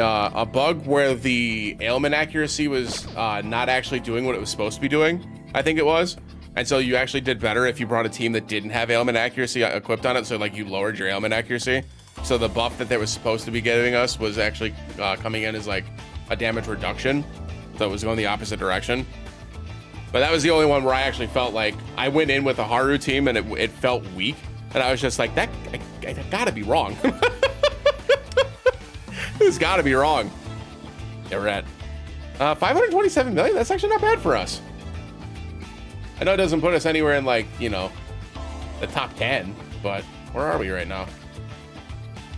bug where the ailment accuracy was not actually doing what it was supposed to be doing, I think it was. And so you actually did better if you brought a team that didn't have ailment accuracy equipped on it. So like you lowered your ailment accuracy. So the buff that they was supposed to be giving us was actually coming in as like a damage reduction. So it was going the opposite direction. But that was the only one where I actually felt like I went in with a Haru team and it felt weak. And I was just like, that gotta be wrong. This gotta be wrong. Yeah, we're at 527 million. That's actually not bad for us. I know it doesn't put us anywhere in like, you know, the top 10, but where are we right now?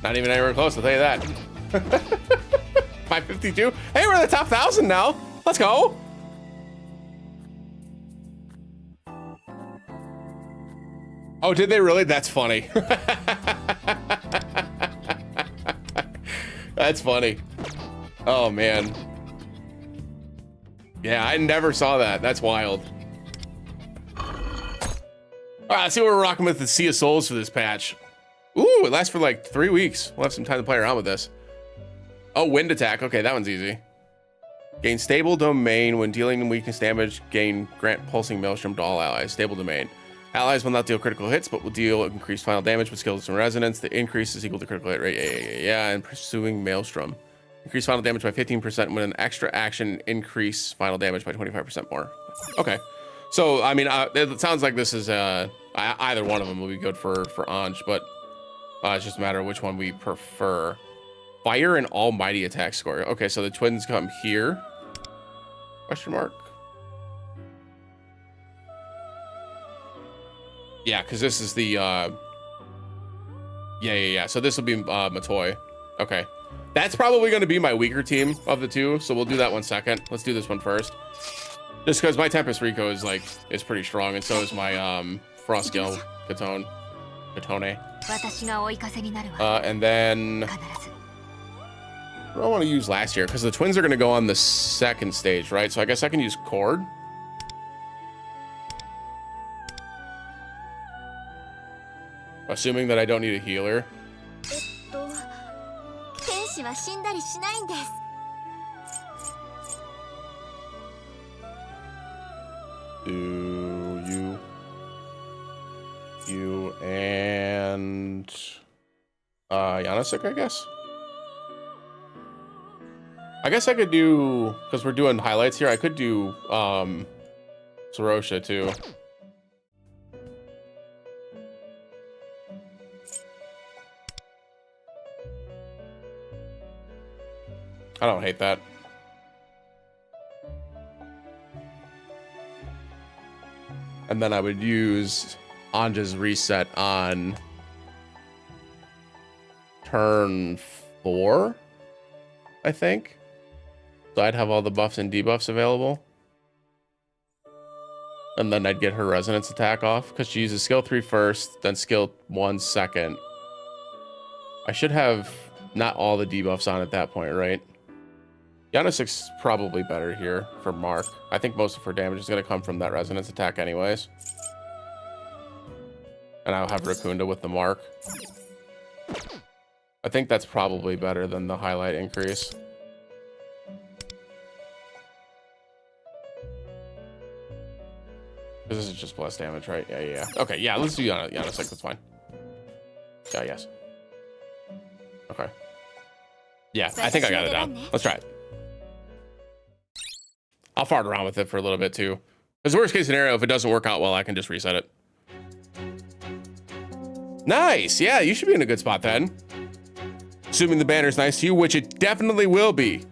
Not even anywhere close, I'll tell you that. 552. Hey, we're in the top 1,000 now. Let's go. Oh, did they really? That's funny. That's funny. Oh, man. Yeah, I never saw that. That's wild. All right, let's see what we're rocking with the Sea of Souls for this patch. Ooh, it lasts for like 3 weeks. We'll have some time to play around with this. Oh, wind attack. Okay, that one's easy. Gain stable domain when dealing weakness damage. Grant pulsing maelstrom to all allies. Stable domain. Allies will not deal critical hits, but will deal increased final damage with skills and resonance. The increase is equal to critical hit rate. Yeah, and pursuing maelstrom. Increase final damage by 15% when an extra action increase final damage by 25% more. Okay. So, I mean, it sounds like this is either one of them will be good for Anj, but it's just a matter of which one we prefer. Fire and almighty attack score. Okay, so the twins come here. Question mark. Yeah, because this is the yeah. So this will be Matoi. Okay, that's probably going to be my weaker team of the two. So we'll do that one second. Let's do this one first. Just because my Tempest Rico is pretty strong, and so is my Frost Gale Katone. And then what do I want to use last year? Because the twins are going to go on the second stage, right? So I guess I can use Cord. Assuming that I don't need a healer. Do you and Yannisik, I guess. I guess I could do, because we're doing highlights here, I could do Sorosha too. I don't hate that. And then I would use Anja's reset on turn 4, I think. So I'd have all the buffs and debuffs available. And then I'd get her resonance attack off because she uses skill 3 first, then skill 1 second. I should have not all the debuffs on at that point, right? Yannisic's probably better here for Mark. I think most of her damage is going to come from that resonance attack anyways. And I'll have Rakunda with the Mark. I think that's probably better than the highlight increase. This is just plus damage, right? Yeah. Okay, yeah, let's do Yannisik. That's fine. Yeah, yes. Okay. Yeah, I think I got it down. Let's try it. I'll fart around with it for a little bit too. Because worst case scenario, if it doesn't work out well, I can just reset it. Nice. Yeah, you should be in a good spot then. Assuming the banner's nice to you, which it definitely will be.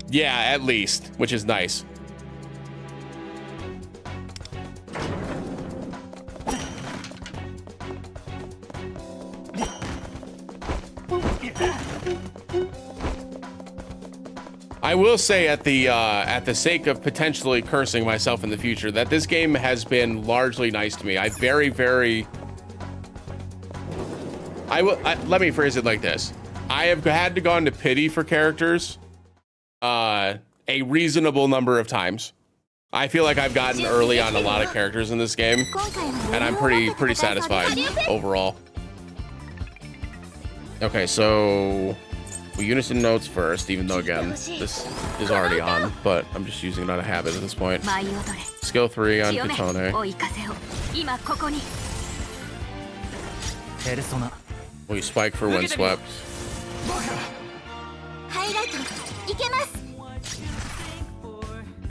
Yeah, at least, which is nice. I will say at the sake of potentially cursing myself in the future that this game has been largely nice to me. Let me phrase it like this. I have had to go into pity for characters a reasonable number of times. I feel like I've gotten early on a lot of characters in this game, and I'm pretty satisfied overall. Okay, so we unison notes first, even though again this is already on, but I'm just using it on a habit at this point. Skill 3 on Katone. We spike for windswept.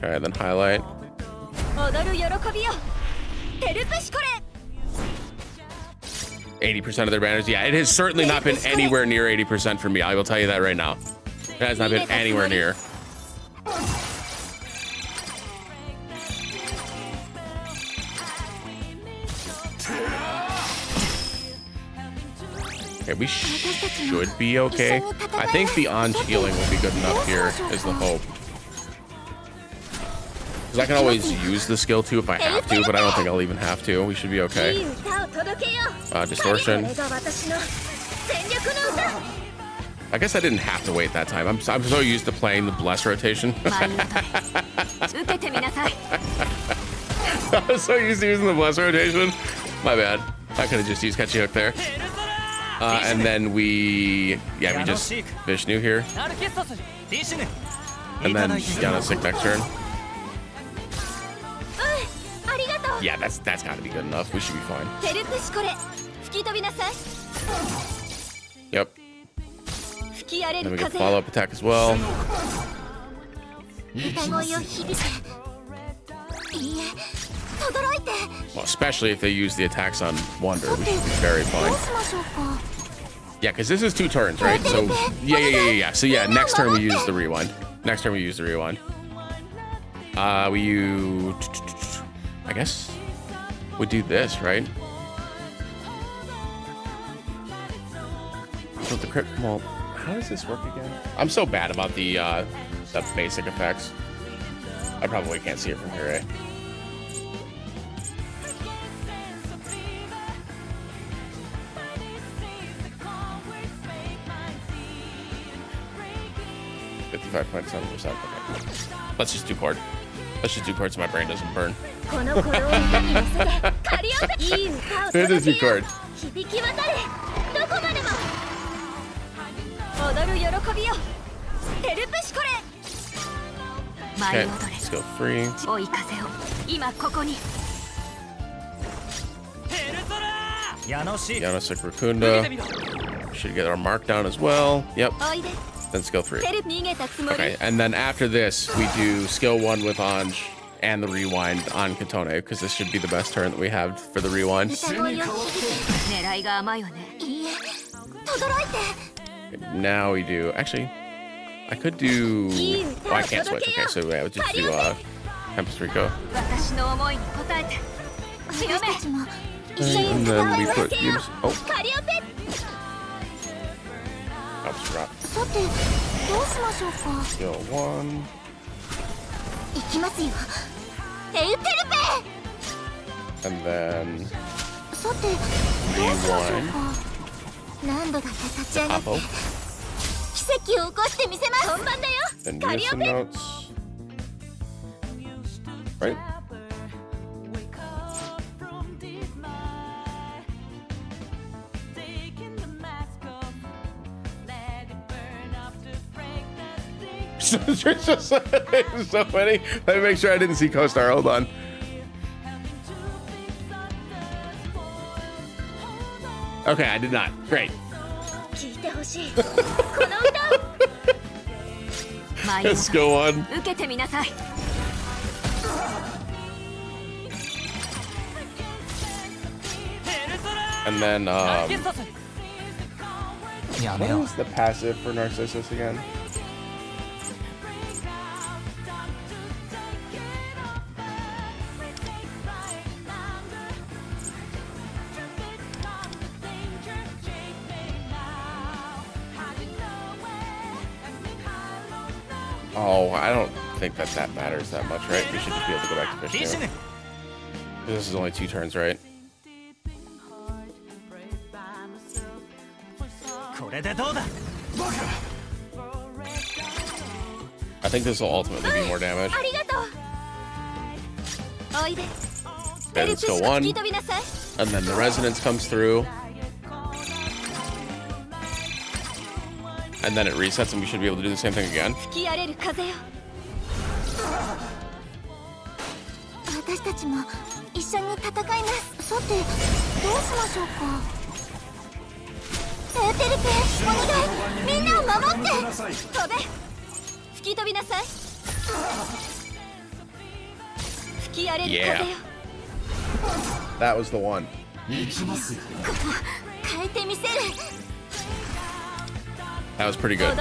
Okay, then highlight. 80% of their banners. Yeah, it has certainly not been anywhere near 80% for me. I will tell you that right now. It has not been anywhere near. Okay, we should be okay. I think the on healing will be good enough here, is the hope. Because I can always use the skill 2 if I have to, but I don't think I'll even have to. We should be okay. Distortion. I guess I didn't have to wait that time. I'm so used to playing the bless rotation. I was so used to using the bless rotation. My bad. I could have just used catchy hook there. And then we just Vishnu here. And then Yanosick next turn. Yeah, that's gotta be good enough. We should be fine. Yep. Then we get follow-up attack as well. Well, especially if they use the attacks on Wonder, we should be very fine. Yeah, because this is 2 turns, right? So yeah. So yeah, next turn we use the rewind. I guess we do this, right? So the crit. Well, how does this work again? I'm so bad about the basic effects. I probably can't see it from here, eh? .7%. Okay. Let's just do chord. So my brain doesn't burn. It is do chord. Okay, let's go 3. Yanosick Rakunda. Should get our mark down as well. Yep. Then skill 3. Okay, and then after this, we do skill 1 with Anj and the rewind on Katone, because this should be the best turn that we have for the rewind. Okay, now we do. Actually, I could do. Oh, I can't switch. Okay, so yeah, we'll just do Tempest Rico. And then we put. Oh. Helps drop. Skill 1. And then rewind. Apo. Then unison notes. Right? It's so funny. Let me make sure I didn't see co-star. Hold on. Okay, I did not. Great. Let's go on. And then what is the passive for Narcissus again? Oh, I don't think that matters that much, right? We should just be able to go back to fishing now. This is only 2 turns, right? I think this will ultimately be more damage. Okay, let's go 1. And then the resonance comes through. And then it resets and we should be able to do the same thing again. Yeah. That was the one. That was pretty good.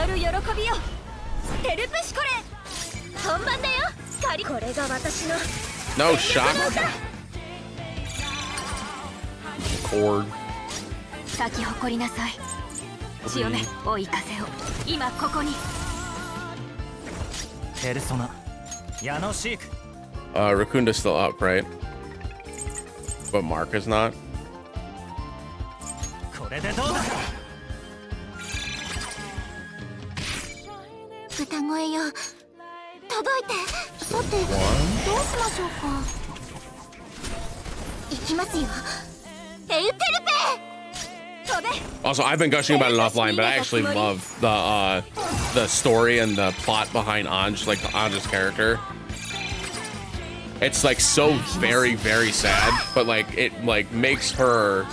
No shock. Cord. Rakunda's still up, right? But Mark is not. Also, I've been gushing about it offline, but I actually love the story and the plot behind Anj, like Anj's character. It's like so very, very sad, but like it like makes her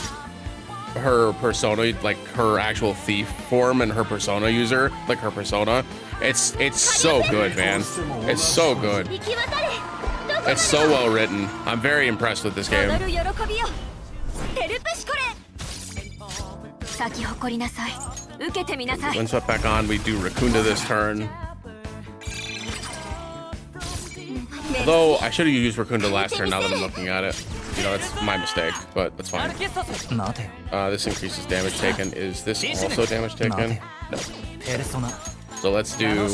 persona, like her actual thief form and her persona user, like her persona. It's so good, man. It's so good. It's so well written. I'm very impressed with this game. Wind swept back on. We do Rakunda this turn. Although I should have used Rakunda last turn now that I'm looking at it. You know, it's my mistake, but that's fine. This increases damage taken. Is this also damage taken? No. So let's do...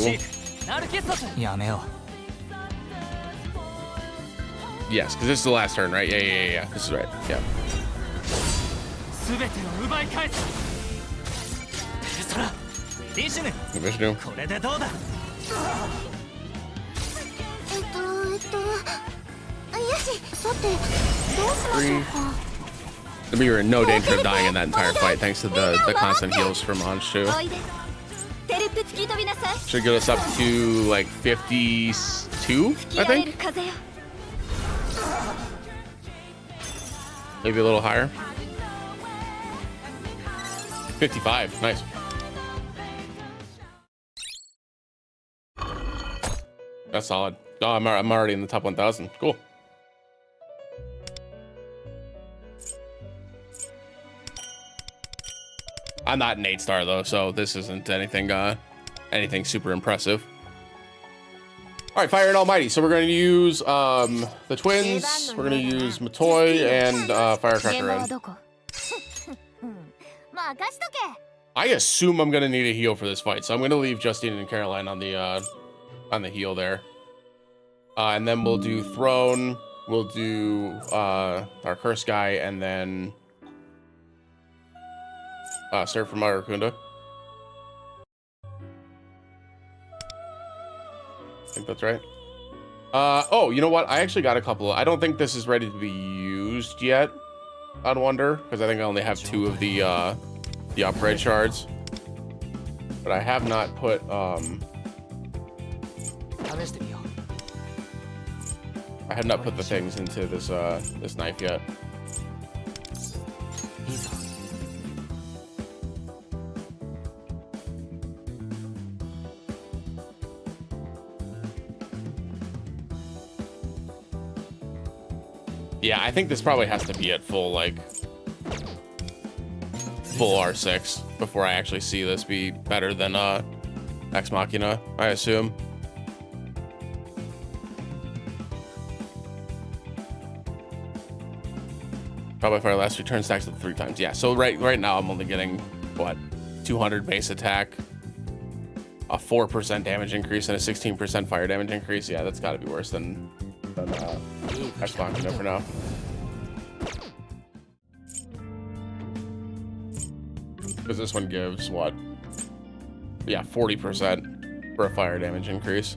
Yes, because this is the last turn, right? Yeah. This is right. Yeah. Vishnu. We were in no danger of dying in that entire fight thanks to the constant heals from Anj too. Should get us up to like 52, I think. Maybe a little higher. 55, nice. That's solid. Oh, I'm already in the top 1,000. Cool. I'm not an 8-star though, so this isn't anything super impressive. All right, Fire and Almighty. So we're going to use the twins. We're going to use Matoy and Firecracker in. I assume I'm going to need a heal for this fight, so I'm going to leave Justine and Caroline on the heal there. And then we'll do Throne. We'll do our Curse guy, and then Surf from Rakunda. I think that's right. Oh, you know what? I actually got a couple. I don't think this is ready to be used yet on Wonder, because I think I only have 2 of the upgrade shards. But I have not put I have not put the things into this this knife yet. Yeah, I think this probably has to be at full, like, full R6 before I actually see this be better than Ex Machina, I assume. Probably fire last 2 turns stacks up 3 times. Yeah, so right now I'm only getting what, 200 base attack, a 4% damage increase, and a 16% fire damage increase. Yeah, that's got to be worse than Ex Machina for now. Because this one gives what? Yeah, 40% for a fire damage increase.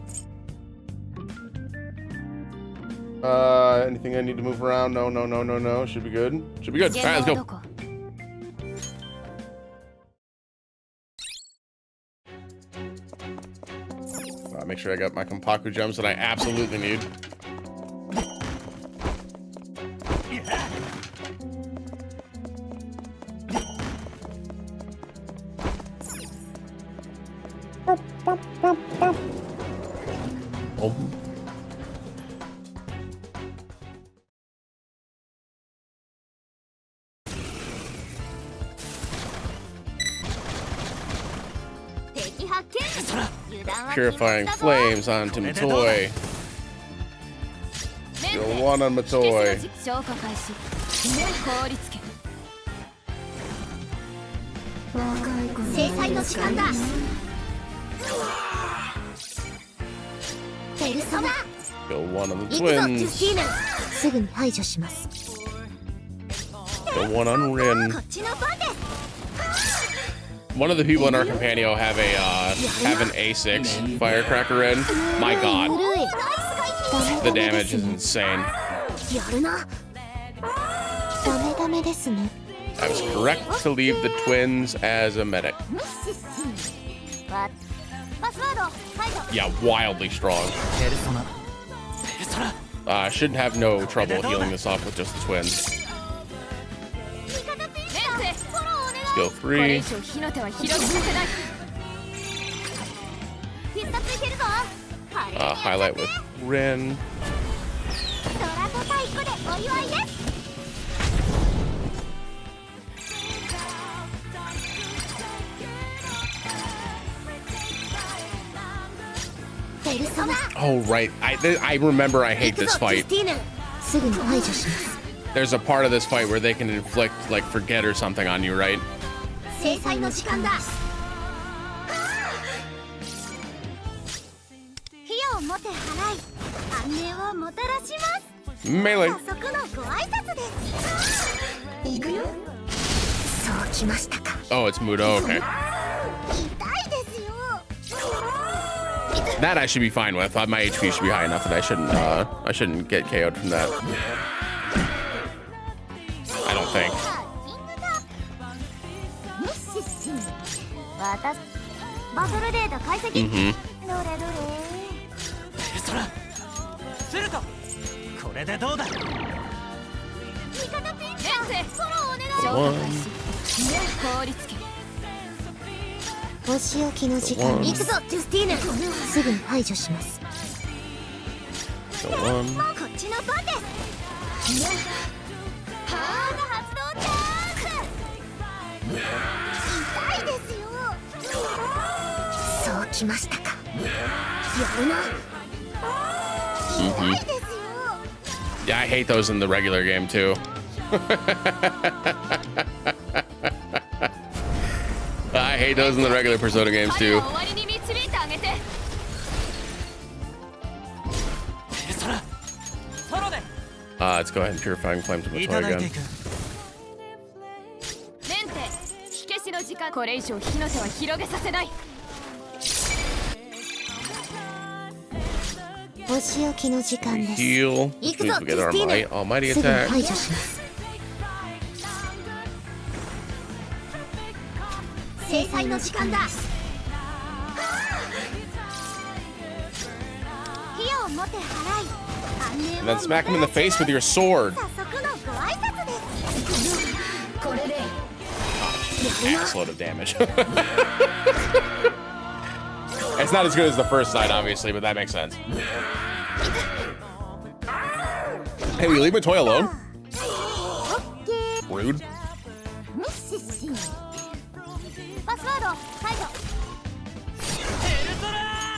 Anything I need to move around? No. Should be good. Should be good. All right, let's go. Make sure I got my Kompaku gems that I absolutely need. Oh. Purifying flames onto Matoi. Skill 1 on Matoi. Skill 1 on the twins. Skill 1 on Rin. One of the people in our Companio have an A6 firecracker in. My god. The damage is insane. I was correct to leave the twins as a medic. Yeah, wildly strong. Shouldn't have no trouble healing this off with just the twins. Skill 3. Highlight with Rin. Oh, right. I remember I hate this fight. There's a part of this fight where they can inflict, like, forget or something on you, right? Melee. Oh, it's Mudo, okay. That I should be fine with. My HP should be high enough that I shouldn't get KO'd from that. I don't think. Yeah, I hate those in the regular game too. I hate those in the regular Persona games too. Let's go ahead and Purifying Flames with Matoi again. Heal. Which means we get our almighty attack. And then smack him in the face with your sword. Assload of damage. It's not as good as the first side, obviously, but that makes sense. Hey, we leave Matoi alone? Rude.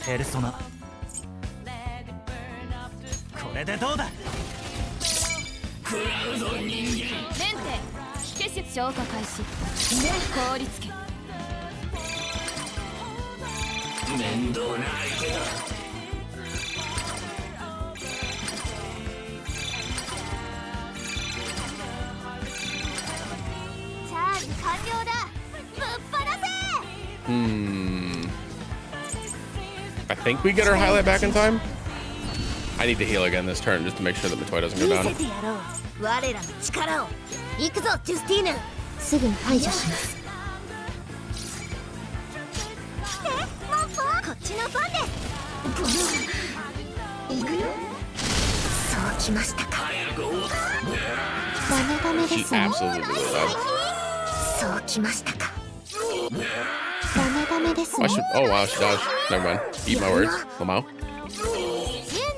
ペルソナこれでどうだメンテ非結節消化開始凍りつけ面倒な相手だチャージ完了だぶっ放せ I think we get our highlight back in time. I need to heal again this turn just to make sure that Matoy doesn't go 見 down. せてやろう我らの力を行くぞジュスティーヌすぐに排除しますモッポこっちの番です行くよそうきましたかダメダメ She ですね absolutely blew that. そうきましたかダメダメですね Oh wow, she dodged. Never mind. Eat my words. Lamau.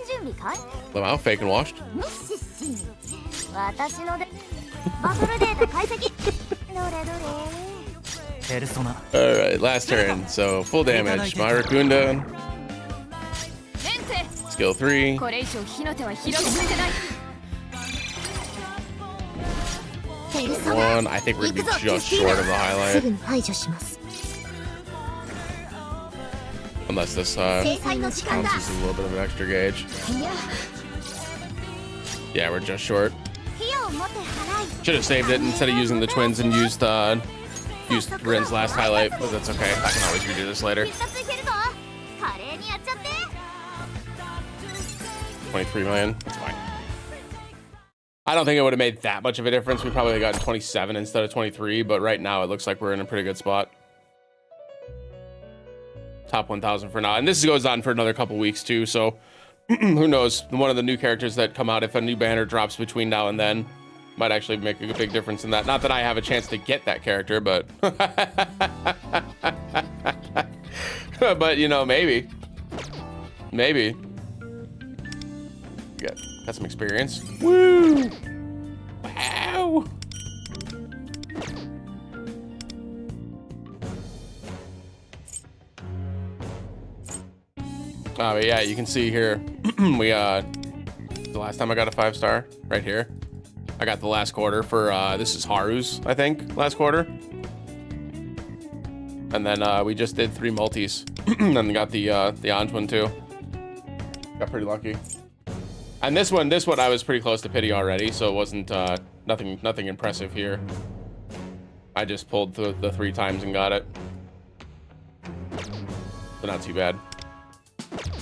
準備完 Lamau, fake and washed. 私のでバトルデータ解析どれどれペルソナ Alright, last turn. So full damage. Myrakunda. メンテ Skill 3. これ以上火の手は広げさせないペルソナ 1. I think we're gonna be just short of the す highlight. ぐに排除します Unless this 制裁の時間だ bounces a little bit of an extra gauge. いや Yeah, we're just short. 費用を持って払い Should have saved it instead of using the twins and used Rin's last highlight, but that's okay. I can always redo this later. 必殺いけるぞ華麗にやっちゃって $23 million. That's fine. I don't think it would have made that much of a difference. We probably got 27 instead of 23, but right now it looks like we're in a pretty good spot. Top 1,000 for now. And this goes on for another couple weeks too, so who knows? One of the new characters that come out, if a new banner drops between now and then, might actually make a big difference in that. Not that I have a chance to get that character, but but you know, maybe. Got some experience. Woo! Wow! Oh, but yeah, you can see here, we, the last time I got a 5-star, right here. I got the last quarter for, this is Haru's, I think, last quarter. And then, we just did 3 multis, and then got the Anj one too. Got pretty lucky. And this one, I was pretty close to pity already, so it wasn't, nothing impressive here. I just pulled the 3 times and got it. So not too bad.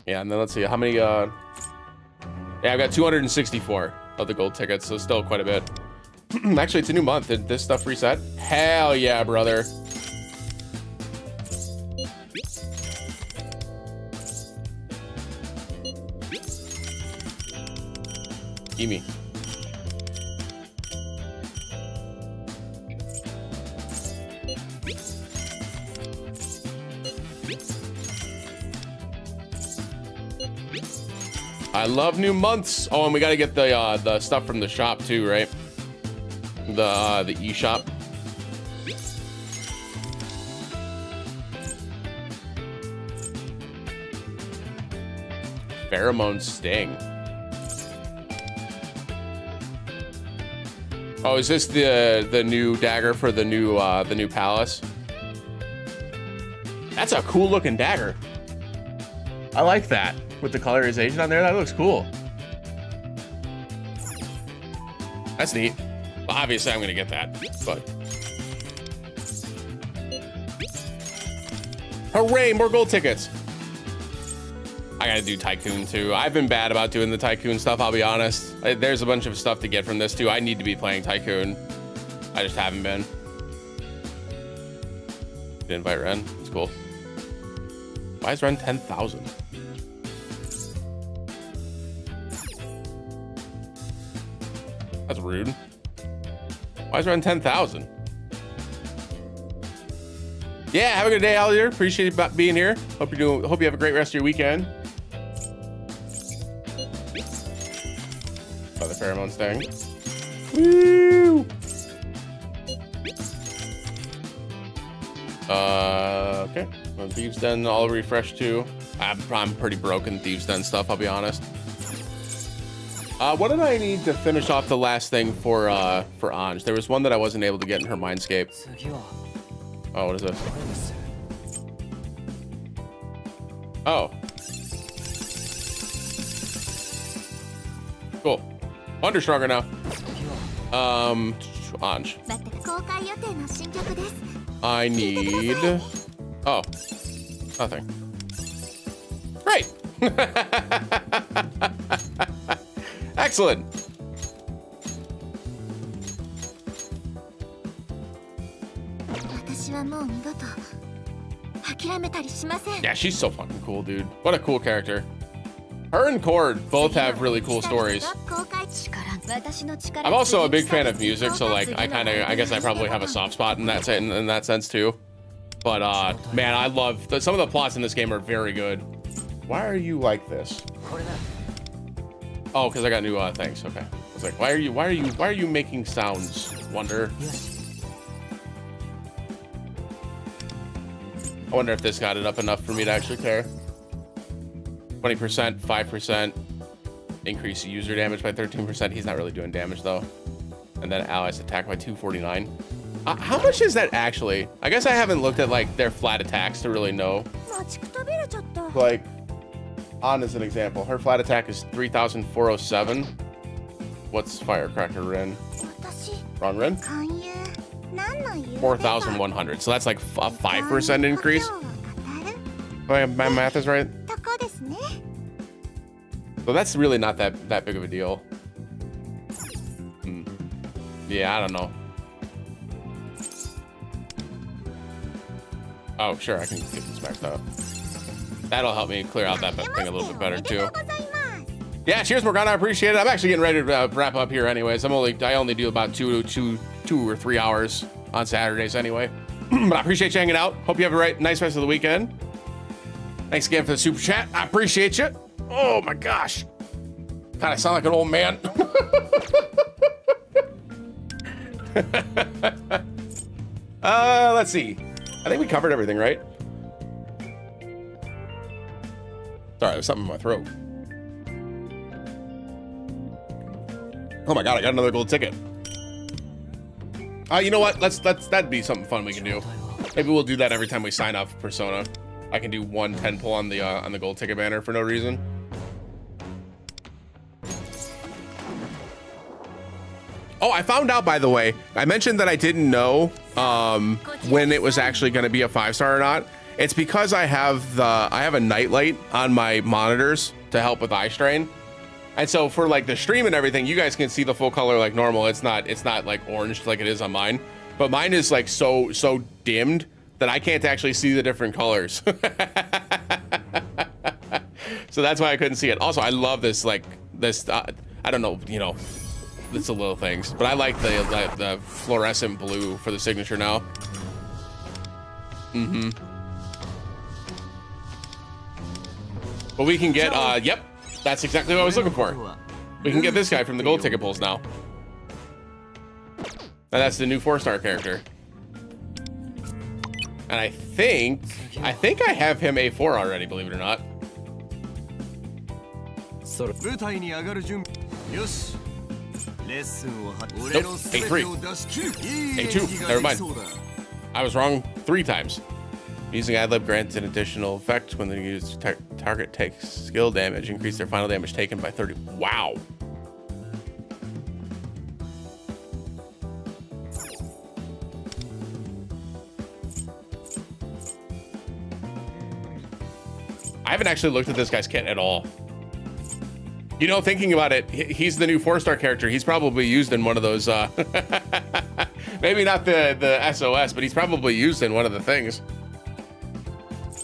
Yeah, and then let's see how many, yeah, I've got 264 of the gold tickets, so still quite a bit. Actually, it's a new month. Did this stuff reset? Hell yeah, brother. Gimme. I love new months. Oh, and we got to get the stuff from the shop too, right? The eShop. Pheromone Sting. Oh, is this the new dagger for the new palace? That's a cool looking dagger. I like that. With the colorization on there, that looks cool. That's neat. Well, obviously, I'm gonna get that, but hooray! More gold tickets. I gotta do Tycoon too. I've been bad about doing the Tycoon stuff. I'll be honest. There's a bunch of stuff to get from this too. I need to be playing Tycoon. I just haven't been. Did invite Ren. It's cool. Why is Ren 10,000? That's rude. Why is it around 10,000? Yeah, have a good day, Allier. Appreciate you being here. Hope you have a great rest of your weekend. Oh, the pheromone sting. Woo! Okay. Well, Thieves Den all refreshed too. I'm pretty broken Thieves Den stuff, I'll be honest. What did I need to finish off the last thing for Anj? There was one that I wasn't able to get in her Mindscape. Oh, what is this? Oh. Cool. Under stronger now. Anj. I need... Oh. Nothing. Great. Excellent. Yeah, she's so fucking cool, dude. What a cool character. Her and Cord both have really cool stories. I'm also a big fan of music, so like I guess I probably have a soft spot in that sense too. But man, I love some of the plots in this game are very good. Why are you like this? Oh, because I got new things. Okay. I was like, why are you making sounds, Wonder? I wonder if this got it up enough for me to actually care. 20%, 5%, increase user damage by 13%. He's not really doing damage though. And then allies attack by 249. How much is that actually? I guess I haven't looked at like their flat attacks to really know. Like, on as an example, her flat attack is 3,407. What's Firecracker Rin? Wrong Rin? 4,100. So that's like a 5% increase. My math is right. So that's really not that big of a deal. Yeah, I don't know. Oh, sure, I can get this maxed out. That'll help me clear out that thing a little bit better too. Yeah, cheers, Morgana. I appreciate it. I'm actually getting ready to wrap up here, anyways. I only do about two or 3 hours on Saturdays anyway. But I appreciate you hanging out. Hope you have a nice rest of the weekend. Thanks again for the super chat. I appreciate you. Oh my gosh, God, I sound like an old man. Let's see. I think we covered everything, right? Sorry, there's something in my throat. Oh my God, I got another gold ticket. You know what? That'd be something fun we can do. Maybe we'll do that every time we sign up for Persona. I can do 110 pull on the gold ticket banner for no reason. Oh, I found out, by the way, I mentioned that I didn't know when it was actually going to be a 5-star or not. It's because I have a nightlight on my monitors to help with eye strain. And so for like the stream and everything, you guys can see the full color like normal. It's not like orange like it is on mine, but mine is like so dimmed that I can't actually see the different colors. So that's why I couldn't see it. Also, I love this I don't know, you know, it's the little things, but I like the fluorescent blue for the signature now. But we can get yep, that's exactly what I was looking for. We can get this guy from the gold ticket pulls now. And that's the new 4-star character. And I think I have him A4 already, believe it or not. Nope, A3. A2, never mind. I was wrong 3 times. Using adlib grants an additional effect when the user's target takes skill damage, increase their final damage taken by 30. Wow. I haven't actually looked at this guy's kit at all. You know, thinking about it, he's the new 4-star character. He's probably used in one of those, maybe not the SOS, but he's probably used in one of the things.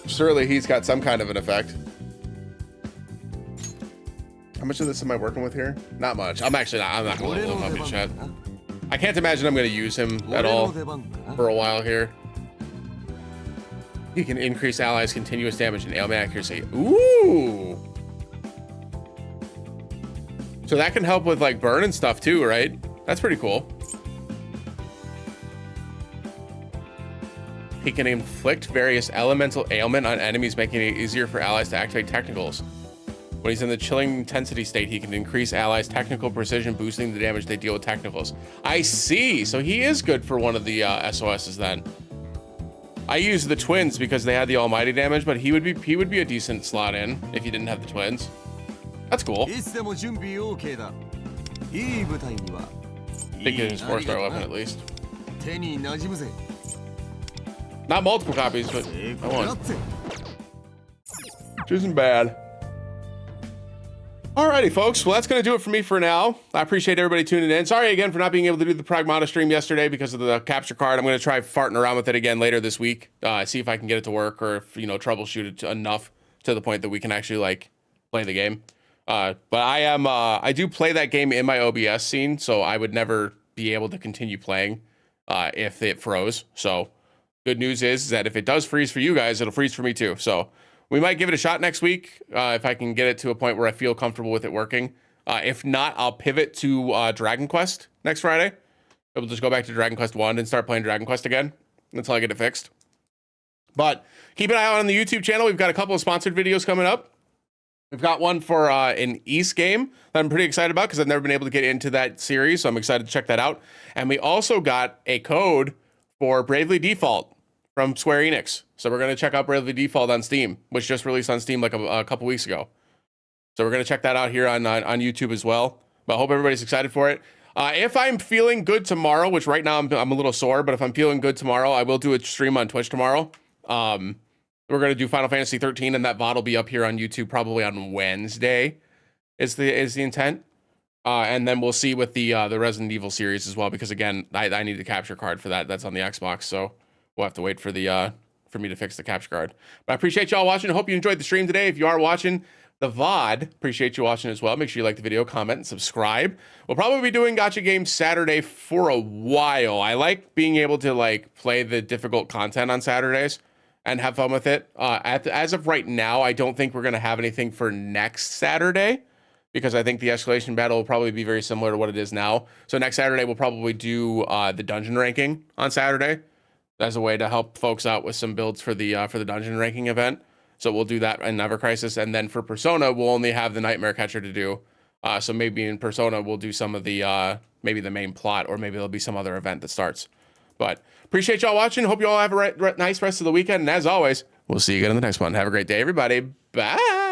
Surely he's got some kind of an effect. How much of this am I working with here? Not much. I'm not gonna level him up in chat. I can't imagine I'm gonna use him at all for a while here. He can increase allies' continuous damage and ailment accuracy. Ooh. So that can help with like burn and stuff too, right? That's pretty cool. He can inflict various elemental ailment on enemies, making it easier for allies to activate technicals. When he's in the chilling intensity state, he can increase allies' technical precision, boosting the damage they deal with technicals. I see. So he is good for one of the SOSs then. I use the twins because they had the almighty damage, but he would be a decent slot in if he didn't have the twins. That's cool. I think it is 4-star weapon at least. Not multiple copies, but I want. Which isn't bad. Alrighty, folks. Well, that's going to do it for me for now. I appreciate everybody tuning in. Sorry again for not being able to do the Pragmata stream yesterday because of the capture card. I'm going to try farting around with it again later this week. See if I can get it to work or if, you know, troubleshoot it enough to the point that we can actually, like, play the game. But I do play that game in my OBS scene, so I would never be able to continue playing if it froze. So good news is that if it does freeze for you guys, it'll freeze for me too. So we might give it a shot next week if I can get it to a point where I feel comfortable with it working. If not, I'll pivot to Dragon Quest next Friday. We'll just go back to Dragon Quest 1 and start playing Dragon Quest again until I get it fixed. But keep an eye out on the YouTube channel. We've got a couple of sponsored videos coming up. We've got one for an East game that I'm pretty excited about because I've never been able to get into that series, so I'm excited to check that out. And we also got a code for Bravely Default from Square Enix. So we're going to check out Bravely Default on Steam, which just released on Steam like a couple weeks ago. So we're going to check that out here on YouTube as well. But I hope everybody's excited for it. If I'm feeling good tomorrow, which right now I'm a little sore, but if I'm feeling good tomorrow, I will do a stream on Twitch tomorrow. We're going to do Final Fantasy 13, and that VOD will be up here on YouTube probably on Wednesday is the intent. And then we'll see with the Resident Evil series as well, because again, I need the capture card for that. That's on the Xbox, so we'll have to wait for me to fix the capture card. But I appreciate y'all watching. I hope you enjoyed the stream today. If you are watching the VOD, appreciate you watching as well. Make sure you like the video, comment, and subscribe. We'll probably be doing Gacha Games Saturday for a while. I like being able to like play the difficult content on Saturdays and have fun with it. As of right now, I don't think we're going to have anything for next Saturday because I think the escalation battle will probably be very similar to what it is now. So next Saturday, we'll probably do the dungeon ranking on Saturday as a way to help folks out with some builds for the dungeon ranking event. So we'll do that in Never Crisis. And then for Persona, we'll only have the Nightmare Catcher to do. So maybe in Persona, we'll do some of the, maybe the main plot, or maybe there'll be some other event that starts. But appreciate y'all watching. Hope you all have a nice rest of the weekend. And as always, we'll see you again in the next one. Have a great day, everybody. Bye.